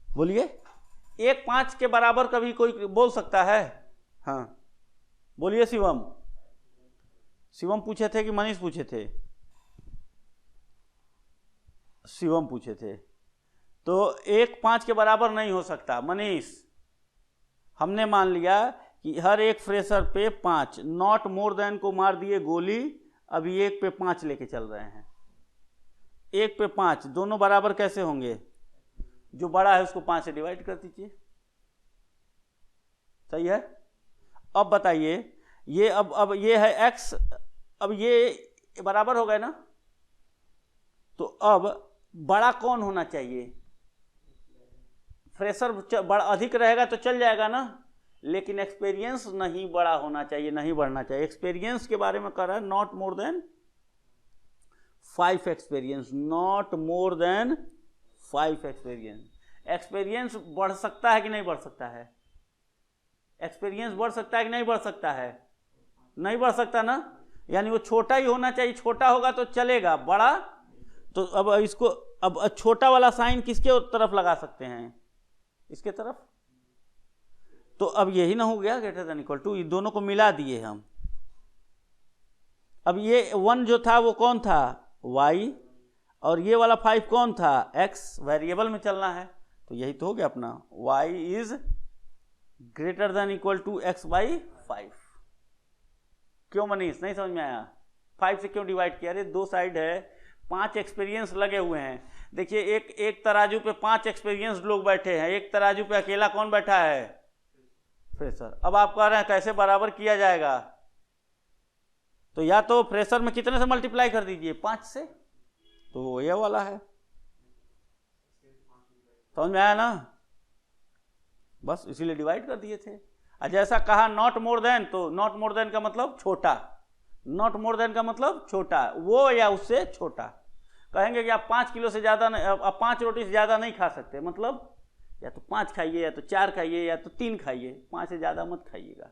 बोलिए, एक 5 के बराबर कभी कोई बोल सकता है? हाँ बोलिए। शिवम, शिवम पूछे थे कि मनीष पूछे थे? शिवम पूछे थे। तो एक 5 के बराबर नहीं हो सकता मनीष। हमने मान लिया कि हर एक फ्रेशर पे 5, नॉट मोर देन को मार दिए गोली, अभी एक पे 5 लेके चल रहे हैं। एक पे 5 दोनों बराबर कैसे होंगे, जो बड़ा है उसको 5 से डिवाइड कर दीजिए, सही है। अब बताइए, ये अब ये है x, अब ये बराबर हो गए ना, तो अब बड़ा कौन होना चाहिए, फ्रेशर बड़ा अधिक रहेगा तो चल जाएगा ना, लेकिन एक्सपीरियंस नहीं बड़ा होना चाहिए, नहीं बढ़ना चाहिए। एक्सपीरियंस के बारे में कह रहा है, not more than 5 experience, not more than 5 experience. Experience बढ़ सकता है कि नहीं बढ़ सकता है, एक्सपीरियंस बढ़ सकता है कि नहीं बढ़ सकता है, नहीं बढ़ सकता ना, यानी वो छोटा ही होना चाहिए, छोटा होगा तो चलेगा, बड़ा तो अब इसको, अब छोटा वाला साइन किसके तरफ लगा सकते हैं, इसके तरफ। तो अब यही ना हो गया ग्रेटर देन इक्वल टू, ये दोनों को मिला दिए हम। अब ये 1 जो था वो कौन था, y, और ये वाला 5 कौन था, x, वेरिएबल में चलना है, तो यही तो हो गया अपना, y is greater than equal to x by 5। क्यों मनीष, नहीं समझ में आया? 5 से क्यों डिवाइड किया? अरे दो साइड है, 5 एक्सपीरियंस लगे हुए हैं। देखिए एक तराजू पे 5 एक्सपीरियंस लोग बैठे हैं, एक तराजू पे अकेला कौन बैठा है, फ्रेशर। अब आप कह रहे हैं कैसे बराबर किया जाएगा, तो या तो फ्रेशर में कितने से मल्टीप्लाई कर दीजिए, 5 से, तो वो ये वाला है, समझ में आया ना, बस इसीलिए डिवाइड कर दिए थे। और जैसा कहा नॉट मोर देन, तो नॉट मोर देन का मतलब छोटा, नॉट मोर देन का मतलब छोटा, वो या उससे छोटा। कहेंगे कि आप 5 किलो से ज़्यादा नहीं, आप 5 रोटी से ज़्यादा नहीं खा सकते, मतलब या तो 5 खाइए, या तो 4 खाइए, या तो 3 खाइए, 5 से ज़्यादा मत खाइएगा।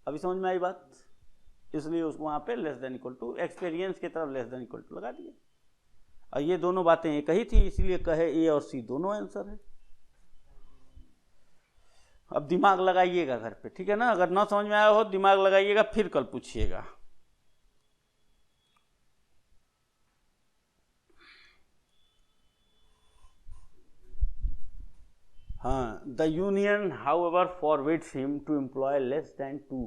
अभी समझ में आई बात? इसलिए उसको वहाँ पे less than equal to, experience की तरफ लेस देन इक्वल टू लगा दिए। और ये दोनों बातें एक ही थी, इसीलिए कहे ए और सी दोनों आंसर है। अब दिमाग लगाइएगा घर पे, ठीक है ना, अगर ना समझ में आया हो दिमाग लगाइएगा, फिर कल पूछिएगा। हाँ, the union however forbids him to employ less than 2।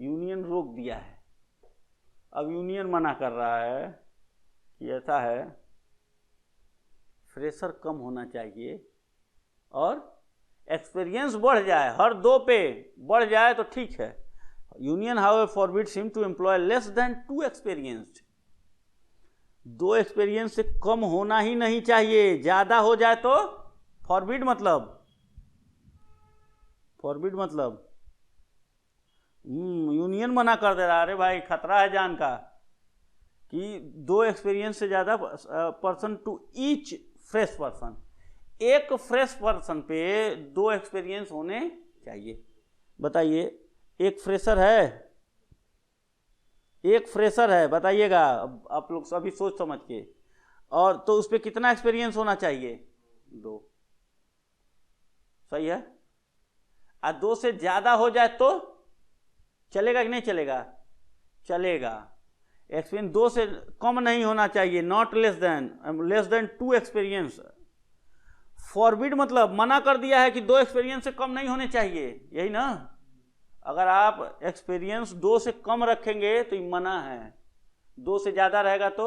Union रोक दिया है, अब यूनियन मना कर रहा है कि ऐसा है, फ्रेशर कम होना चाहिए और एक्सपीरियंस बढ़ जाए, हर 2 पे बढ़ जाए तो ठीक है। Union however forbids him to employ less than 2 experienced. 2 experience से कम होना ही नहीं चाहिए, ज्यादा हो जाए तो फॉरबिड मतलब, फॉरबिड मतलब यूनियन मना कर दे रहा है, अरे भाई खतरा है जान का, कि 2 एक्सपीरियंस से ज़्यादा person to each fresh person, एक फ्रेश पर्सन पे 2 एक्सपीरियंस होने चाहिए। बताइए, एक फ्रेशर है, बताइएगा आप लोग सभी सोच समझ के, और तो उस पर कितना एक्सपीरियंस होना चाहिए? 2। सही है। और 2 से ज्यादा हो जाए तो चलेगा कि नहीं चलेगा? चलेगा। एक्सपीरियंस 2 से कम नहीं होना चाहिए, not less than 2 experience. Forbid मतलब मना कर दिया है कि 2 एक्सपीरियंस से कम नहीं होने चाहिए, यही ना? अगर आप एक्सपीरियंस 2 से कम रखेंगे तो ये मना है, 2 से ज्यादा रहेगा तो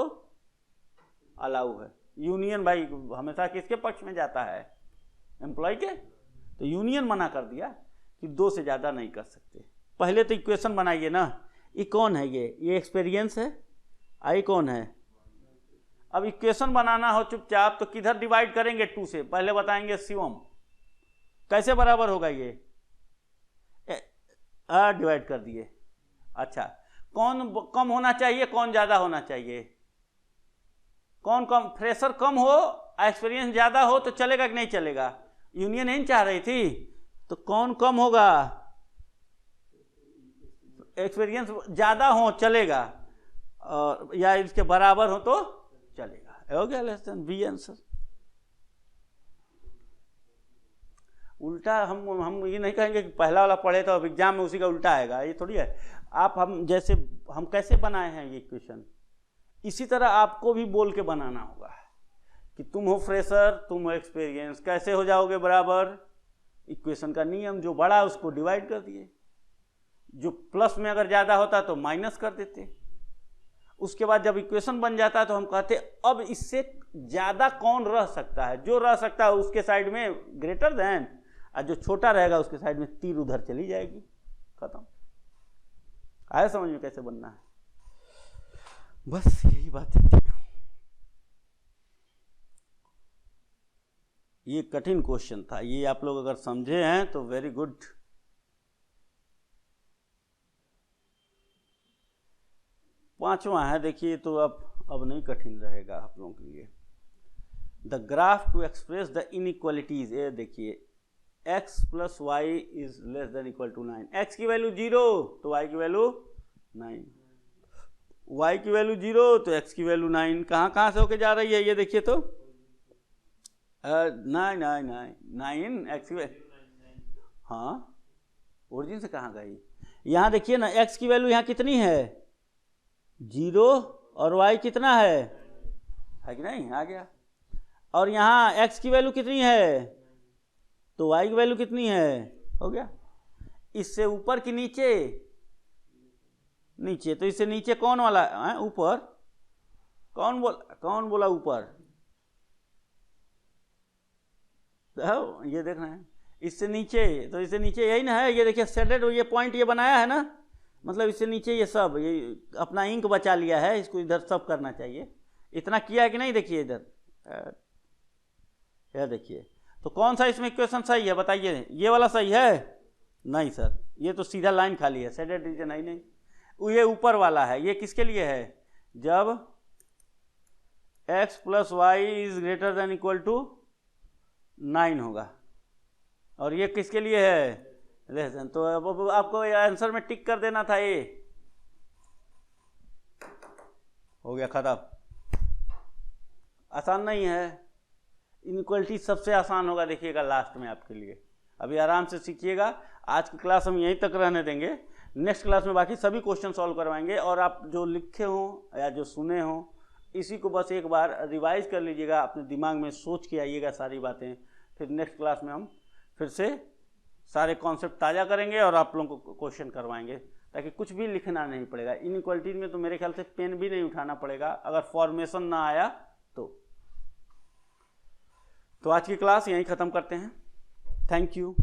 अलाउ है। यूनियन भाई हमेशा किसके पक्ष में जाता है? एम्प्लॉय के। तो यूनियन मना कर दिया कि 2 से ज्यादा नहीं कर सकते। पहले तो इक्वेशन बनाइए ना, ये कौन है? ये एक्सपीरियंस है, आई कौन है? अब इक्वेशन बनाना हो चुपचाप तो किधर डिवाइड करेंगे? 2 से। पहले बताएंगे शिवम कैसे बराबर होगा ये? डिवाइड कर दिए। अच्छा, कौन कम होना चाहिए, कौन ज्यादा होना चाहिए? कौन कम? फ्रेशर कम हो, एक्सपीरियंस ज्यादा हो तो चलेगा कि नहीं चलेगा? यूनियन नहीं चाह रही थी, तो कौन कम होगा? एक्सपीरियंस ज्यादा हो चलेगा, और या इसके बराबर हो तो चलेगा। हो गया लेस देन, बी आंसर। उल्टा हम ये नहीं कहेंगे कि पहला वाला पढ़े तो अब एग्जाम में उसी का उल्टा आएगा, ये थोड़ी है। हम कैसे बनाए हैं ये इक्वेशन, इसी तरह आपको भी बोल के बनाना होगा कि तुम हो फ्रेशर, तुम हो एक्सपीरियंस, कैसे हो जाओगे बराबर? इक्वेशन का नियम, जो बड़ा उसको डिवाइड कर दिए, जो प्लस में अगर ज्यादा होता तो माइनस कर देते। उसके बाद जब इक्वेशन बन जाता तो हम कहते अब इससे ज्यादा कौन रह सकता है? जो रह सकता है उसके साइड में ग्रेटर देन, और जो छोटा रहेगा उसके साइड में तीर उधर चली जाएगी, खत्म। आया समझ में कैसे बनना है? बस यही बात है। ये कठिन क्वेश्चन था, ये आप लोग अगर समझे हैं तो वेरी गुड। पांचवा है, देखिए, तो अब नहीं कठिन रहेगा आप लोगों के लिए। The graph to express the inequalities. ये देखिए, x plus y is less than equal to 9। x की वैल्यू 0 तो y की वैल्यू 9, y की वैल्यू 0 तो x की वैल्यू 9। कहाँ से होके जा रही है ये देखिए तो 9 x की वैल्यू, हाँ ओरिजिन से कहाँ गई? यहाँ देखिए ना, x की वैल्यू यहाँ कितनी है? 0, और y कितना है कि नहीं? आ गया। और यहाँ x की वैल्यू कितनी है तो y की वैल्यू कितनी है? हो गया। इससे ऊपर कि नीचे? नीचे। तो इससे नीचे कौन वाला है? ऊपर। कौन बोला ऊपर? तो ये देख रहे हैं, इससे नीचे। तो इससे नीचे यही ना है, ये देखिए शेडेड, ये पॉइंट ये बनाया है ना, मतलब इससे नीचे ये सब, ये अपना इंक बचा लिया है, इसको इधर सब करना चाहिए। इतना किया है कि नहीं? देखिए इधर, यह देखिए। तो कौन सा इसमें इक्वेशन सही है बताइए? ये वाला सही है? नहीं सर, ये तो सीधा लाइन खाली है, शेडेड रीजन है नहीं। ये ऊपर वाला है, ये किसके लिए है? जब x plus y is greater than equal to 9 होगा। और ये किसके लिए है? Less than. तो अब आपको आंसर में टिक कर देना था, ये हो गया खत्म। आसान नहीं है, इनइक्वालिटी सबसे आसान होगा, देखिएगा लास्ट में आपके लिए। अभी आराम से सीखिएगा। आज की क्लास हम यहीं तक रहने देंगे, नेक्स्ट क्लास में बाकी सभी क्वेश्चन सॉल्व करवाएंगे। और आप जो लिखे हों या जो सुने हों, इसी को बस एक बार रिवाइज कर लीजिएगा, अपने दिमाग में सोच के आइएगा सारी बातें। फिर नेक्स्ट क्लास में हम फिर से सारे कॉन्सेप्ट ताज़ा करेंगे और आप लोगों को क्वेश्चन करवाएंगे, ताकि कुछ भी लिखना नहीं पड़ेगा। इनइक्वालिटी में तो मेरे ख्याल से पेन भी नहीं उठाना पड़ेगा अगर फॉर्मेशन ना आया तो आज की क्लास यहीं ख़त्म करते हैं। Thank you.